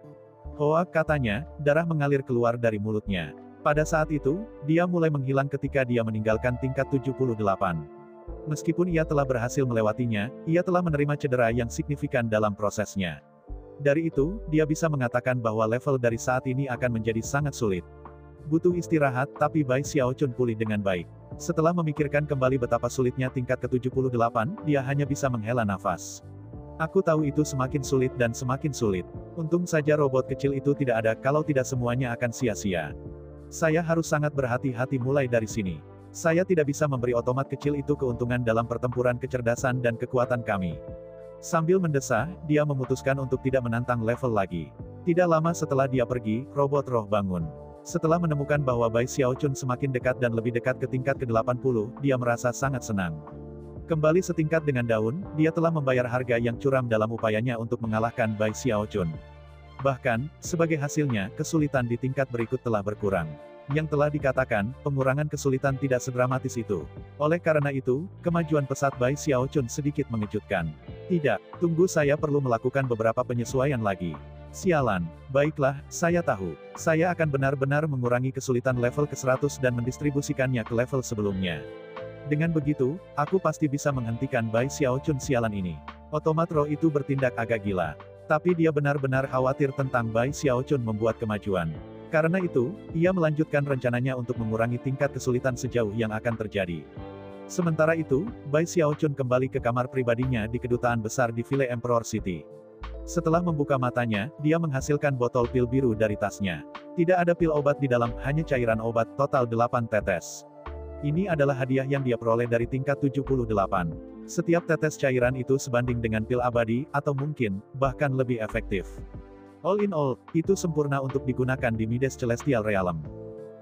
Hoa, katanya, darah mengalir keluar dari mulutnya. Pada saat itu, dia mulai menghilang ketika dia meninggalkan tingkat 78. Meskipun ia telah berhasil melewatinya, ia telah menerima cedera yang signifikan dalam prosesnya. Dari itu, dia bisa mengatakan bahwa level dari saat ini akan menjadi sangat sulit. Butuh istirahat, tapi Bai Xiaochun pulih dengan baik. Setelah memikirkan kembali betapa sulitnya tingkat ke-78, dia hanya bisa menghela nafas. Aku tahu itu semakin sulit dan semakin sulit. Untung saja robot kecil itu tidak ada, kalau tidak semuanya akan sia-sia. Saya harus sangat berhati-hati mulai dari sini. Saya tidak bisa memberi otomat kecil itu keuntungan dalam pertempuran kecerdasan dan kekuatan kami. Sambil mendesah, dia memutuskan untuk tidak menantang level lagi. Tidak lama setelah dia pergi, robot roh bangun. Setelah menemukan bahwa Bai Xiaochun semakin dekat dan lebih dekat ke tingkat ke-80, dia merasa sangat senang. Kembali setingkat dengan daun, dia telah membayar harga yang curam dalam upayanya untuk mengalahkan Bai Xiaochun. Bahkan, sebagai hasilnya, kesulitan di tingkat berikut telah berkurang. Yang telah dikatakan, pengurangan kesulitan tidak sedramatis itu. Oleh karena itu, kemajuan pesat Bai Xiaochun sedikit mengejutkan. Tidak, tunggu, saya perlu melakukan beberapa penyesuaian lagi. Sialan. Baiklah, saya tahu. Saya akan benar-benar mengurangi kesulitan level ke-100 dan mendistribusikannya ke level sebelumnya. Dengan begitu, aku pasti bisa menghentikan Bai Xiaochun sialan ini. Otomat roh itu bertindak agak gila. Tapi dia benar-benar khawatir tentang Bai Xiaochun membuat kemajuan. Karena itu, ia melanjutkan rencananya untuk mengurangi tingkat kesulitan sejauh yang akan terjadi. Sementara itu, Bai Xiaochun kembali ke kamar pribadinya di kedutaan besar di Ville Emperor City. Setelah membuka matanya, dia menghasilkan botol pil biru dari tasnya. Tidak ada pil obat di dalam, hanya cairan obat, total 8 tetes. Ini adalah hadiah yang dia peroleh dari tingkat 78. Setiap tetes cairan itu sebanding dengan pil abadi, atau mungkin, bahkan lebih efektif. All in all, itu sempurna untuk digunakan di Mides Celestial Realm.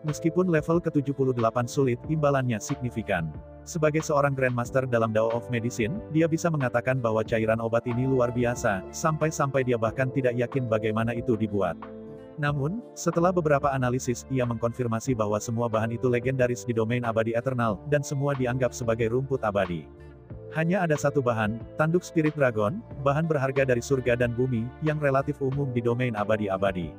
Meskipun level ke-78 sulit, imbalannya signifikan. Sebagai seorang Grandmaster dalam Dao of Medicine, dia bisa mengatakan bahwa cairan obat ini luar biasa, sampai-sampai dia bahkan tidak yakin bagaimana itu dibuat. Namun, setelah beberapa analisis, ia mengkonfirmasi bahwa semua bahan itu legendaris di domain abadi Eternal, dan semua dianggap sebagai rumput abadi. Hanya ada satu bahan, tanduk Spirit Dragon, bahan berharga dari surga dan bumi, yang relatif umum di domain abadi-abadi.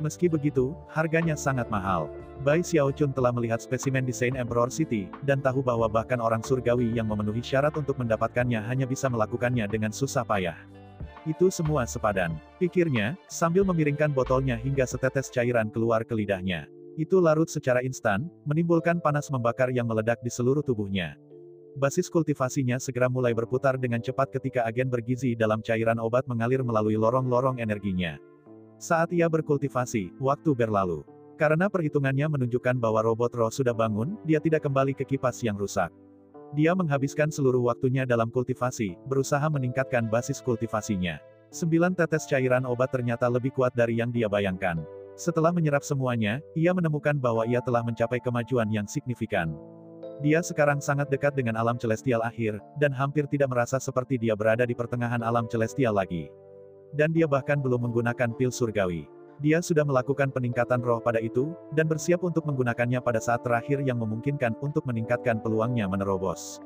Meski begitu, harganya sangat mahal. Bai Xiaochun telah melihat spesimen desain Emperor City, dan tahu bahwa bahkan orang surgawi yang memenuhi syarat untuk mendapatkannya hanya bisa melakukannya dengan susah payah. Itu semua sepadan, pikirnya, sambil memiringkan botolnya hingga setetes cairan keluar ke lidahnya. Itu larut secara instan, menimbulkan panas membakar yang meledak di seluruh tubuhnya. Basis kultivasinya segera mulai berputar dengan cepat ketika agen bergizi dalam cairan obat mengalir melalui lorong-lorong energinya. Saat ia berkultivasi, waktu berlalu. Karena perhitungannya menunjukkan bahwa robot roh sudah bangun, dia tidak kembali ke kipas yang rusak. Dia menghabiskan seluruh waktunya dalam kultivasi, berusaha meningkatkan basis kultivasinya. 9 tetes cairan obat ternyata lebih kuat dari yang dia bayangkan. Setelah menyerap semuanya, ia menemukan bahwa ia telah mencapai kemajuan yang signifikan. Dia sekarang sangat dekat dengan alam celestial akhir, dan hampir tidak merasa seperti dia berada di pertengahan alam celestial lagi. Dan dia bahkan belum menggunakan pil surgawi. Dia sudah melakukan peningkatan roh pada itu, dan bersiap untuk menggunakannya pada saat terakhir yang memungkinkan untuk meningkatkan peluangnya menerobos.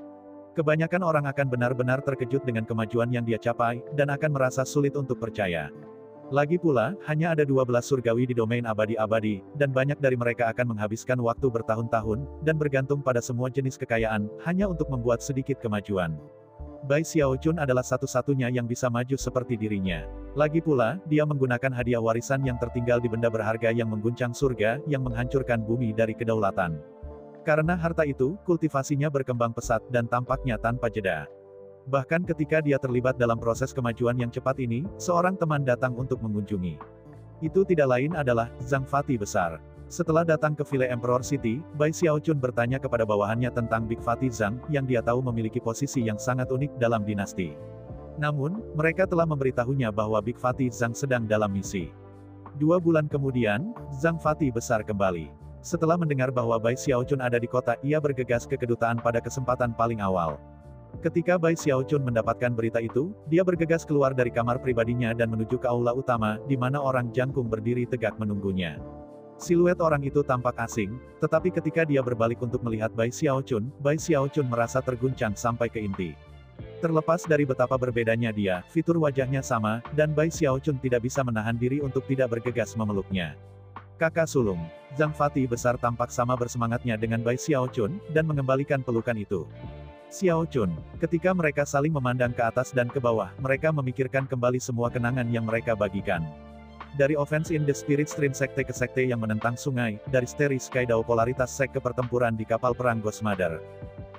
Kebanyakan orang akan benar-benar terkejut dengan kemajuan yang dia capai, dan akan merasa sulit untuk percaya. Lagi pula, hanya ada 12 surgawi di domain abadi-abadi, dan banyak dari mereka akan menghabiskan waktu bertahun-tahun, dan bergantung pada semua jenis kekayaan, hanya untuk membuat sedikit kemajuan. Bai Xiaochun adalah satu-satunya yang bisa maju seperti dirinya. Lagi pula, dia menggunakan hadiah warisan yang tertinggal di benda berharga yang mengguncang surga, yang menghancurkan bumi dari kedaulatan. Karena harta itu, kultivasinya berkembang pesat dan tampaknya tanpa jeda. Bahkan ketika dia terlibat dalam proses kemajuan yang cepat ini, seorang teman datang untuk mengunjungi. Itu tidak lain adalah Zhang Fati besar. Setelah datang ke Villa Emperor City, Bai Xiaochun bertanya kepada bawahannya tentang Big Fati Zhang, yang dia tahu memiliki posisi yang sangat unik dalam dinasti. Namun, mereka telah memberitahunya bahwa Big Fati Zhang sedang dalam misi. 2 bulan kemudian, Zhang Fati besar kembali. Setelah mendengar bahwa Bai Xiaochun ada di kota, ia bergegas ke kedutaan pada kesempatan paling awal. Ketika Bai Xiaochun mendapatkan berita itu, dia bergegas keluar dari kamar pribadinya dan menuju ke aula utama, di mana orang jangkung berdiri tegak menunggunya. Siluet orang itu tampak asing, tetapi ketika dia berbalik untuk melihat Bai Xiaochun merasa terguncang sampai ke inti. Terlepas dari betapa berbedanya dia, fitur wajahnya sama, dan Bai Xiaochun tidak bisa menahan diri untuk tidak bergegas memeluknya. Kakak sulung, Zhang Fati besar tampak sama bersemangatnya dengan Bai Xiaochun, dan mengembalikan pelukan itu. Xiaochun, ketika mereka saling memandang ke atas dan ke bawah, mereka memikirkan kembali semua kenangan yang mereka bagikan. Dari Offense in the Spirit Stream sekte ke sekte yang menentang sungai, dari Starry Sky Dao polaritas sek ke pertempuran di kapal perang Ghost Mother.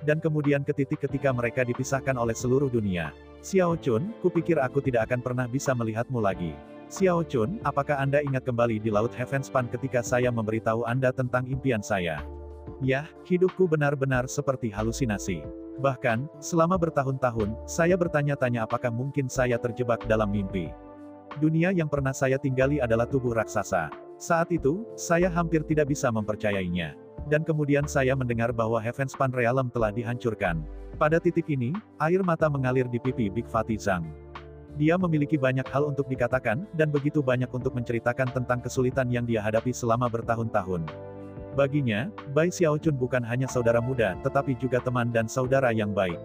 Dan kemudian ke titik ketika mereka dipisahkan oleh seluruh dunia. Xiaochun, kupikir aku tidak akan pernah bisa melihatmu lagi. Xiaochun, apakah Anda ingat kembali di Laut Heavenspan ketika saya memberitahu Anda tentang impian saya? Yah, hidupku benar-benar seperti halusinasi. Bahkan, selama bertahun-tahun, saya bertanya-tanya apakah mungkin saya terjebak dalam mimpi. Dunia yang pernah saya tinggali adalah tubuh raksasa. Saat itu, saya hampir tidak bisa mempercayainya. Dan kemudian saya mendengar bahwa Heavenspan Realm telah dihancurkan. Pada titik ini, air mata mengalir di pipi Big Fati Zhang. Dia memiliki banyak hal untuk dikatakan, dan begitu banyak untuk menceritakan tentang kesulitan yang dia hadapi selama bertahun-tahun. Baginya, Bai Xiaochun bukan hanya saudara muda, tetapi juga teman dan saudara yang baik.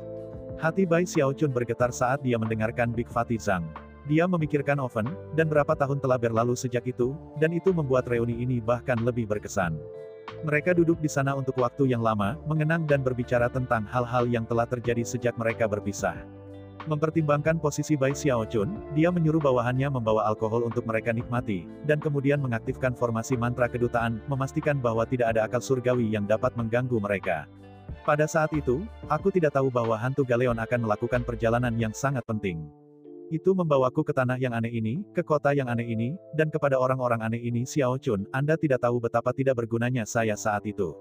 Hati Bai Xiaochun bergetar saat dia mendengarkan Big Fati Zhang. Dia memikirkan Oven, dan berapa tahun telah berlalu sejak itu, dan itu membuat reuni ini bahkan lebih berkesan. Mereka duduk di sana untuk waktu yang lama, mengenang dan berbicara tentang hal-hal yang telah terjadi sejak mereka berpisah. Mempertimbangkan posisi Bai Xiaochun, dia menyuruh bawahannya membawa alkohol untuk mereka nikmati, dan kemudian mengaktifkan formasi mantra kedutaan, memastikan bahwa tidak ada akal surgawi yang dapat mengganggu mereka. Pada saat itu, aku tidak tahu bahwa hantu Galeon akan melakukan perjalanan yang sangat penting. Itu membawaku ke tanah yang aneh ini, ke kota yang aneh ini, dan kepada orang-orang aneh ini. Xiaochun, Anda tidak tahu betapa tidak bergunanya saya saat itu.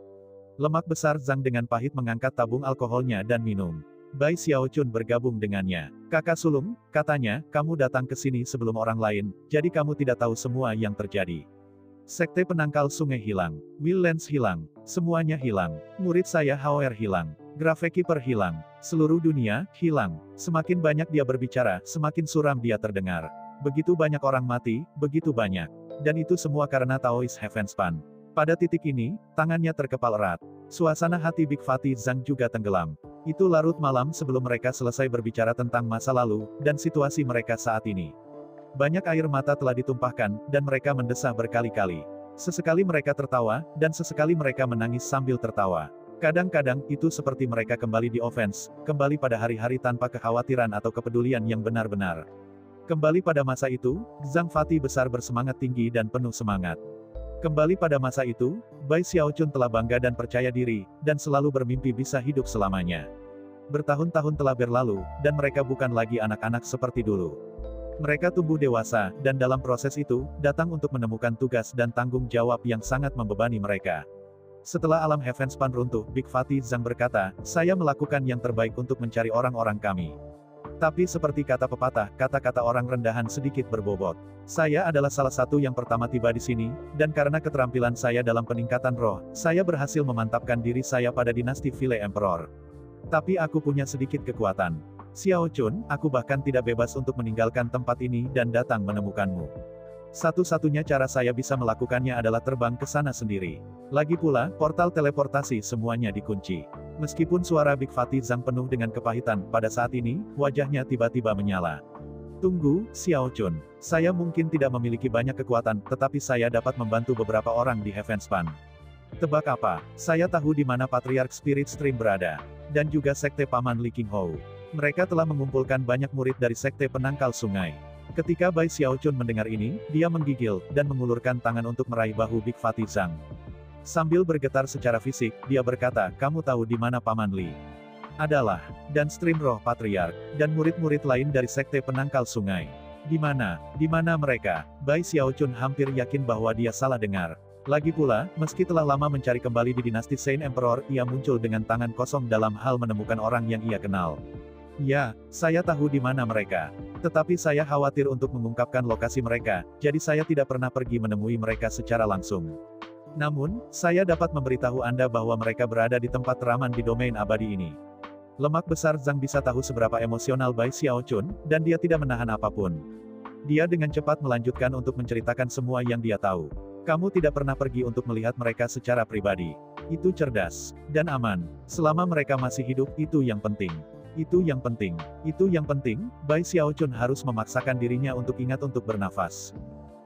Lemak besar Zhang dengan pahit mengangkat tabung alkoholnya dan minum. Bai Xiaochun bergabung dengannya. Kakak sulung, katanya, kamu datang ke sini sebelum orang lain, jadi kamu tidak tahu semua yang terjadi. Sekte penangkal sungai hilang. Will Lens hilang. Semuanya hilang. Murid saya Hauer hilang. Grafekeeper hilang. Seluruh dunia, hilang. Semakin banyak dia berbicara, semakin suram dia terdengar. Begitu banyak orang mati, begitu banyak. Dan itu semua karena Taoist Heavenspan. Pada titik ini, tangannya terkepal erat. Suasana hati Big Fati Zhang juga tenggelam. Itu larut malam sebelum mereka selesai berbicara tentang masa lalu, dan situasi mereka saat ini. Banyak air mata telah ditumpahkan, dan mereka mendesah berkali-kali. Sesekali mereka tertawa, dan sesekali mereka menangis sambil tertawa. Kadang-kadang, itu seperti mereka kembali di offense, kembali pada hari-hari tanpa kekhawatiran atau kepedulian yang benar-benar. Kembali pada masa itu, Zhang Fati besar bersemangat tinggi dan penuh semangat. Kembali pada masa itu, Bai Xiaochun telah bangga dan percaya diri, dan selalu bermimpi bisa hidup selamanya. Bertahun-tahun telah berlalu, dan mereka bukan lagi anak-anak seperti dulu. Mereka tumbuh dewasa, dan dalam proses itu, datang untuk menemukan tugas dan tanggung jawab yang sangat membebani mereka. Setelah alam Heavenspan runtuh, Big Fatty Zhang berkata, "Saya melakukan yang terbaik untuk mencari orang-orang kami." Tapi seperti kata pepatah, kata-kata orang rendahan sedikit berbobot. Saya adalah salah satu yang pertama tiba di sini, dan karena keterampilan saya dalam peningkatan roh, saya berhasil memantapkan diri saya pada dinasti Vile Emperor. Tapi aku punya sedikit kekuatan. Xiao Chun, aku bahkan tidak bebas untuk meninggalkan tempat ini dan datang menemukanmu. Satu-satunya cara saya bisa melakukannya adalah terbang ke sana sendiri. Lagi pula, portal teleportasi semuanya dikunci. Meskipun suara Big Fatty Zhang penuh dengan kepahitan, pada saat ini, wajahnya tiba-tiba menyala. Tunggu, Xiao Chun. Saya mungkin tidak memiliki banyak kekuatan, tetapi saya dapat membantu beberapa orang di Heavenspan. Tebak apa? Saya tahu di mana Patriarch Spirit Stream berada. Dan juga Sekte Paman Li Qinghou. Mereka telah mengumpulkan banyak murid dari Sekte Penangkal Sungai. Ketika Bai Xiaochun mendengar ini, dia menggigil, dan mengulurkan tangan untuk meraih bahu Big Fatty Zhang. Sambil bergetar secara fisik, dia berkata, "Kamu tahu di mana Paman Li?" Adalah, dan Stream Roh Patriarch, dan murid-murid lain dari Sekte Penangkal Sungai. Di mana? Di mana mereka? Bai Xiaochun hampir yakin bahwa dia salah dengar. Lagi pula, meski telah lama mencari kembali di dinasti Saint Emperor, ia muncul dengan tangan kosong dalam hal menemukan orang yang ia kenal. Ya, saya tahu di mana mereka. Tetapi saya khawatir untuk mengungkapkan lokasi mereka, jadi saya tidak pernah pergi menemui mereka secara langsung. Namun, saya dapat memberitahu Anda bahwa mereka berada di tempat teraman di domain abadi ini. Lemak besar Zhang bisa tahu seberapa emosional Bai Xiaochun, dan dia tidak menahan apapun. Dia dengan cepat melanjutkan untuk menceritakan semua yang dia tahu. Kamu tidak pernah pergi untuk melihat mereka secara pribadi. Itu cerdas. Dan aman. Selama mereka masih hidup, itu yang penting. Itu yang penting. Itu yang penting, Bai Xiaochun harus memaksakan dirinya untuk ingat untuk bernafas.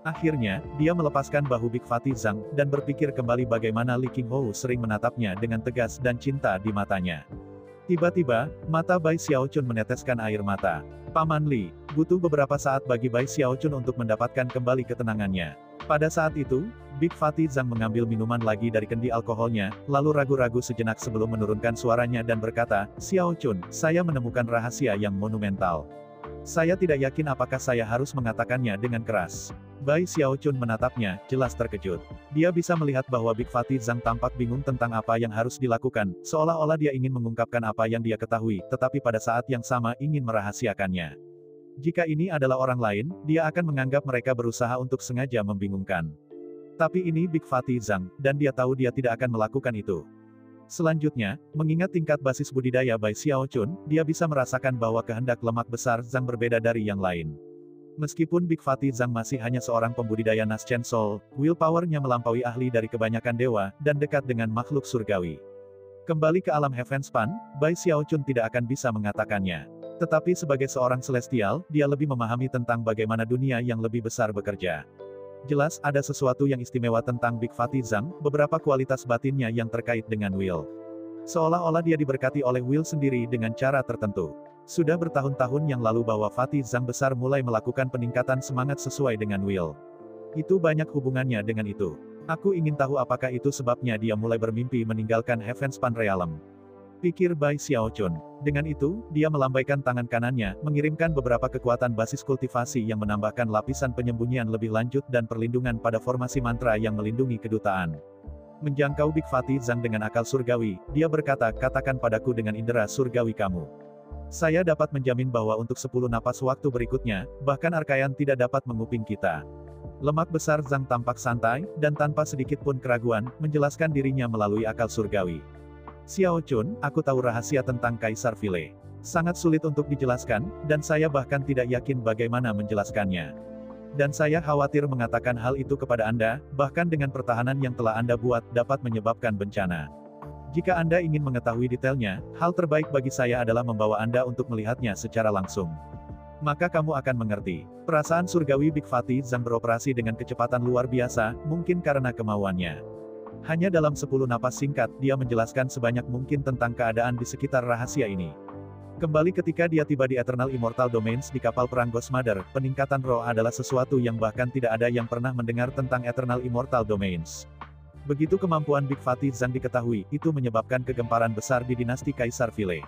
Akhirnya, dia melepaskan bahu Big Fatty Zhang, dan berpikir kembali bagaimana Li Qinghou sering menatapnya dengan tegas dan cinta di matanya. Tiba-tiba, mata Bai Xiaochun meneteskan air mata. Paman Li, butuh beberapa saat bagi Bai Xiaochun untuk mendapatkan kembali ketenangannya. Pada saat itu, Big Fatty Zhang mengambil minuman lagi dari kendi alkoholnya, lalu ragu-ragu sejenak sebelum menurunkan suaranya dan berkata, "Xiao Chun, saya menemukan rahasia yang monumental. Saya tidak yakin apakah saya harus mengatakannya dengan keras." Bai Xiao Chun menatapnya, jelas terkejut. Dia bisa melihat bahwa Big Fatty Zhang tampak bingung tentang apa yang harus dilakukan, seolah-olah dia ingin mengungkapkan apa yang dia ketahui, tetapi pada saat yang sama ingin merahasiakannya. Jika ini adalah orang lain, dia akan menganggap mereka berusaha untuk sengaja membingungkan. Tapi ini Big Fatty Zhang, dan dia tahu dia tidak akan melakukan itu. Selanjutnya, mengingat tingkat basis budidaya Bai Xiaochun, dia bisa merasakan bahwa kehendak lemak besar Zhang berbeda dari yang lain. Meskipun Big Fatty Zhang masih hanya seorang pembudidaya Naschen Soul, willpower-nya melampaui ahli dari kebanyakan dewa, dan dekat dengan makhluk surgawi. Kembali ke alam Heavenspan, Bai Xiaochun tidak akan bisa mengatakannya. Tetapi sebagai seorang celestial, dia lebih memahami tentang bagaimana dunia yang lebih besar bekerja. Jelas, ada sesuatu yang istimewa tentang Big Fatty Zhang, beberapa kualitas batinnya yang terkait dengan Will. Seolah-olah dia diberkati oleh Will sendiri dengan cara tertentu. Sudah bertahun-tahun yang lalu bahwa Fatty Zhang besar mulai melakukan peningkatan semangat sesuai dengan Will. Itu banyak hubungannya dengan itu. Aku ingin tahu apakah itu sebabnya dia mulai bermimpi meninggalkan Heavenspan Realm. Pikir Bai Xiaochun. Dengan itu, dia melambaikan tangan kanannya, mengirimkan beberapa kekuatan basis kultivasi yang menambahkan lapisan penyembunyian lebih lanjut dan perlindungan pada formasi mantra yang melindungi kedutaan. Menjangkau Big Fatty Zhang dengan akal surgawi, dia berkata, "Katakan padaku dengan indera surgawi kamu. Saya dapat menjamin bahwa untuk 10 napas waktu berikutnya, bahkan Arkayan tidak dapat menguping kita." Lemak besar Zhang tampak santai, dan tanpa sedikit pun keraguan, menjelaskan dirinya melalui akal surgawi. "Xiao Chun, aku tahu rahasia tentang Kaisar Vile. Sangat sulit untuk dijelaskan, dan saya bahkan tidak yakin bagaimana menjelaskannya. Dan saya khawatir mengatakan hal itu kepada Anda, bahkan dengan pertahanan yang telah Anda buat, dapat menyebabkan bencana. Jika Anda ingin mengetahui detailnya, hal terbaik bagi saya adalah membawa Anda untuk melihatnya secara langsung. Maka kamu akan mengerti. Perasaan surgawi Big Fatty Zhang beroperasi dengan kecepatan luar biasa, mungkin karena kemauannya. Hanya dalam 10 napas singkat, dia menjelaskan sebanyak mungkin tentang keadaan di sekitar rahasia ini. Kembali ketika dia tiba di Eternal Immortal Domains di kapal perang Ghost Mother, peningkatan roh adalah sesuatu yang bahkan tidak ada yang pernah mendengar tentang Eternal Immortal Domains. Begitu kemampuan Big Fatty Zhang diketahui, itu menyebabkan kegemparan besar di dinasti Kaisar Vile.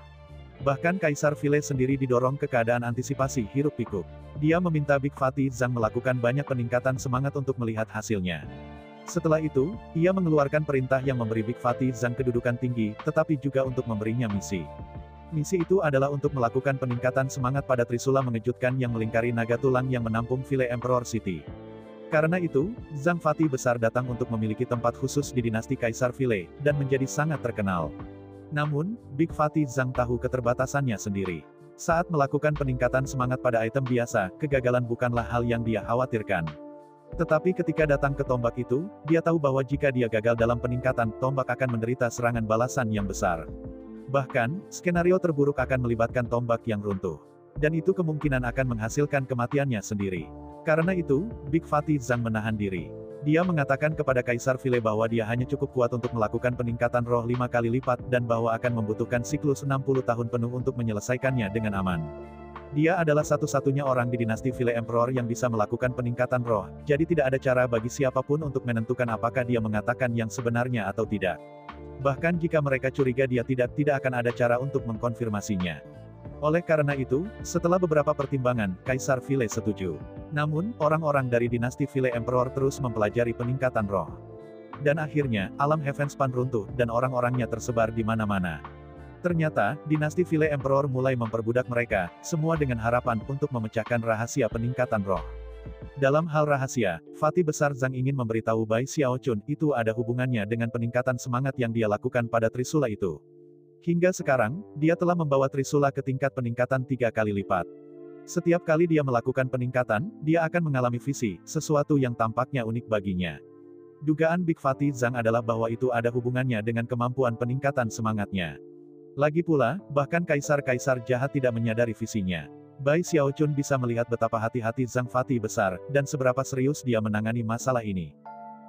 Bahkan Kaisar Vile sendiri didorong ke keadaan antisipasi hiruk-pikuk. Dia meminta Big Fatty Zhang melakukan banyak peningkatan semangat untuk melihat hasilnya. Setelah itu, ia mengeluarkan perintah yang memberi Big Fatty Zhang kedudukan tinggi, tetapi juga untuk memberinya misi. Misi itu adalah untuk melakukan peningkatan semangat pada Trisula mengejutkan yang melingkari naga tulang yang menampung Vile Emperor City. Karena itu, Zhang Fatty besar datang untuk memiliki tempat khusus di dinasti Kaisar Vile, dan menjadi sangat terkenal. Namun, Big Fatty Zhang tahu keterbatasannya sendiri. Saat melakukan peningkatan semangat pada item biasa, kegagalan bukanlah hal yang dia khawatirkan. Tetapi ketika datang ke tombak itu, dia tahu bahwa jika dia gagal dalam peningkatan, tombak akan menderita serangan balasan yang besar. Bahkan, skenario terburuk akan melibatkan tombak yang runtuh. Dan itu kemungkinan akan menghasilkan kematiannya sendiri. Karena itu, Big Fatty Zhang menahan diri. Dia mengatakan kepada Kaisar Vile bahwa dia hanya cukup kuat untuk melakukan peningkatan roh 5 kali lipat dan bahwa akan membutuhkan siklus 60 tahun penuh untuk menyelesaikannya dengan aman. Dia adalah satu-satunya orang di dinasti Vile Emperor yang bisa melakukan peningkatan roh, jadi tidak ada cara bagi siapapun untuk menentukan apakah dia mengatakan yang sebenarnya atau tidak. Bahkan jika mereka curiga dia tidak akan ada cara untuk mengkonfirmasinya. Oleh karena itu, setelah beberapa pertimbangan, Kaisar Vile setuju. Namun, orang-orang dari dinasti Vile Emperor terus mempelajari peningkatan roh. Dan akhirnya, alam Heavenspan runtuh, dan orang-orangnya tersebar di mana-mana. Ternyata, dinasti Vile Emperor mulai memperbudak mereka, semua dengan harapan untuk memecahkan rahasia peningkatan roh. Dalam hal rahasia, Fatty besar Zhang ingin memberitahu Bai Xiaochun itu ada hubungannya dengan peningkatan semangat yang dia lakukan pada Trisula itu. Hingga sekarang, dia telah membawa Trisula ke tingkat peningkatan 3 kali lipat. Setiap kali dia melakukan peningkatan, dia akan mengalami visi, sesuatu yang tampaknya unik baginya. Dugaan Big Fatty Zhang adalah bahwa itu ada hubungannya dengan kemampuan peningkatan semangatnya. Lagi pula, bahkan kaisar-kaisar jahat tidak menyadari visinya. Bai Xiaochun bisa melihat betapa hati-hati Zhang Fatty besar, dan seberapa serius dia menangani masalah ini.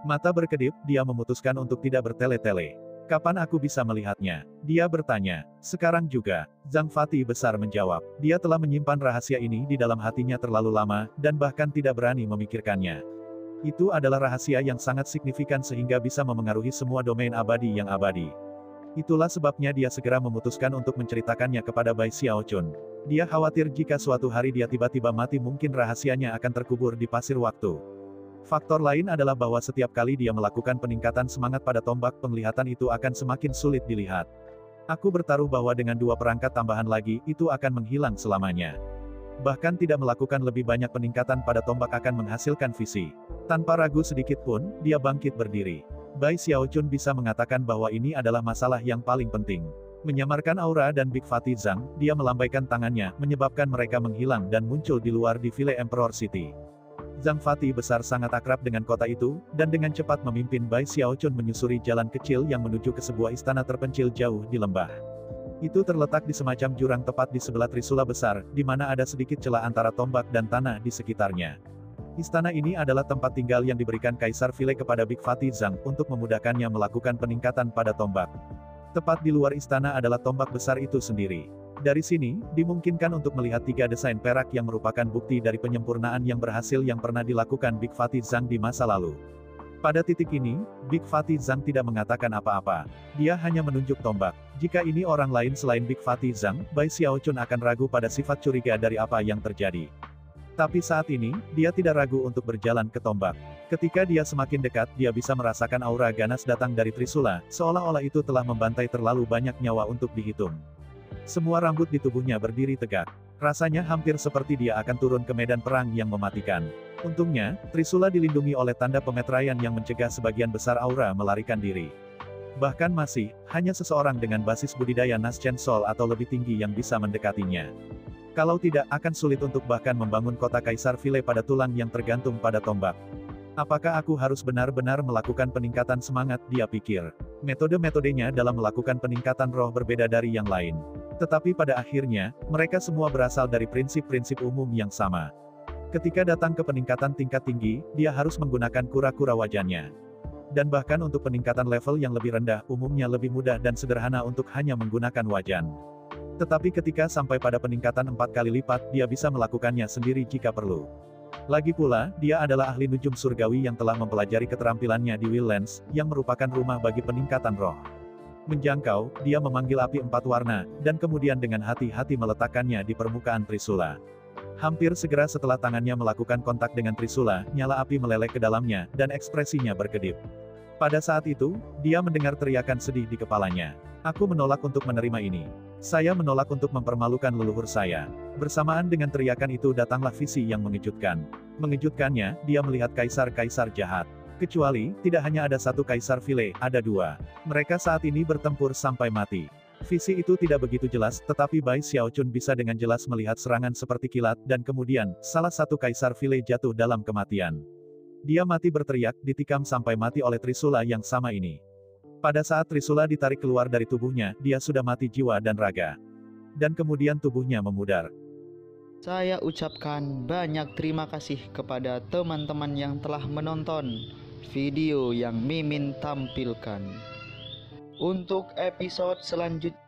Mata berkedip, dia memutuskan untuk tidak bertele-tele. Kapan aku bisa melihatnya? Dia bertanya. Sekarang juga, Zhang Fatty besar menjawab. Dia telah menyimpan rahasia ini di dalam hatinya terlalu lama, dan bahkan tidak berani memikirkannya. Itu adalah rahasia yang sangat signifikan sehingga bisa memengaruhi semua domain abadi yang abadi. Itulah sebabnya dia segera memutuskan untuk menceritakannya kepada Bai Xiaochun. Dia khawatir jika suatu hari dia tiba-tiba mati mungkin rahasianya akan terkubur di pasir waktu. Faktor lain adalah bahwa setiap kali dia melakukan peningkatan semangat pada tombak penglihatan itu akan semakin sulit dilihat. Aku bertaruh bahwa dengan 2 perangkat tambahan lagi, itu akan menghilang selamanya. Bahkan tidak melakukan lebih banyak peningkatan pada tombak akan menghasilkan visi. Tanpa ragu sedikit pun, dia bangkit berdiri. Bai Xiaochun bisa mengatakan bahwa ini adalah masalah yang paling penting. Menyamarkan aura dan Big Fatty Zhang, dia melambaikan tangannya, menyebabkan mereka menghilang dan muncul di luar di Vile Emperor City. Zhang Fatty besar sangat akrab dengan kota itu, dan dengan cepat memimpin Bai Xiaochun menyusuri jalan kecil yang menuju ke sebuah istana terpencil jauh di lembah. Itu terletak di semacam jurang tepat di sebelah Trisula besar, di mana ada sedikit celah antara tombak dan tanah di sekitarnya. Istana ini adalah tempat tinggal yang diberikan Kaisar Vile kepada Big Fatty Zhang untuk memudahkannya melakukan peningkatan pada tombak. Tepat di luar istana adalah tombak besar itu sendiri. Dari sini, dimungkinkan untuk melihat 3 desain perak yang merupakan bukti dari penyempurnaan yang berhasil yang pernah dilakukan Big Fatty Zhang di masa lalu. Pada titik ini, Big Fatty Zhang tidak mengatakan apa-apa. Dia hanya menunjuk tombak. Jika ini orang lain selain Big Fatty Zhang, Bai Xiaochun akan ragu pada sifat curiga dari apa yang terjadi. Tapi saat ini, dia tidak ragu untuk berjalan ke tombak. Ketika dia semakin dekat, dia bisa merasakan aura ganas datang dari Trisula, seolah-olah itu telah membantai terlalu banyak nyawa untuk dihitung. Semua rambut di tubuhnya berdiri tegak. Rasanya hampir seperti dia akan turun ke medan perang yang mematikan. Untungnya, Trisula dilindungi oleh tanda pemeteraian yang mencegah sebagian besar aura melarikan diri. Bahkan masih, hanya seseorang dengan basis budidaya Naschen Sol atau lebih tinggi yang bisa mendekatinya. Kalau tidak, akan sulit untuk bahkan membangun kota Kaisar Vile pada tulang yang tergantung pada tombak. Apakah aku harus benar-benar melakukan peningkatan semangat, dia pikir. Metode-metodenya dalam melakukan peningkatan roh berbeda dari yang lain. Tetapi pada akhirnya, mereka semua berasal dari prinsip-prinsip umum yang sama. Ketika datang ke peningkatan tingkat tinggi, dia harus menggunakan kura-kura wajannya. Dan bahkan untuk peningkatan level yang lebih rendah, umumnya lebih mudah dan sederhana untuk hanya menggunakan wajan. Tetapi ketika sampai pada peningkatan 4 kali lipat, dia bisa melakukannya sendiri jika perlu. Lagi pula, dia adalah ahli nujum surgawi yang telah mempelajari keterampilannya di Willlands, yang merupakan rumah bagi peningkatan roh. Menjangkau, dia memanggil api 4 warna, dan kemudian dengan hati-hati meletakkannya di permukaan Trisula. Hampir segera setelah tangannya melakukan kontak dengan Trisula, nyala api meleleh ke dalamnya, dan ekspresinya berkedip. Pada saat itu, dia mendengar teriakan sedih di kepalanya. Aku menolak untuk menerima ini. Saya menolak untuk mempermalukan leluhur saya. Bersamaan dengan teriakan itu datanglah visi yang mengejutkan. Mengejutkannya, dia melihat kaisar-kaisar jahat. Kecuali, tidak hanya ada satu kaisar Vile, ada 2. Mereka saat ini bertempur sampai mati. Visi itu tidak begitu jelas, tetapi Bai Xiaochun bisa dengan jelas melihat serangan seperti kilat, dan kemudian, salah satu kaisar Vile jatuh dalam kematian. Dia mati berteriak, ditikam sampai mati oleh Trisula yang sama ini. Pada saat Trisula ditarik keluar dari tubuhnya, dia sudah mati jiwa dan raga. Dan kemudian tubuhnya memudar. Saya ucapkan banyak terima kasih kepada teman-teman yang telah menonton video yang Mimin tampilkan. Untuk episode selanjutnya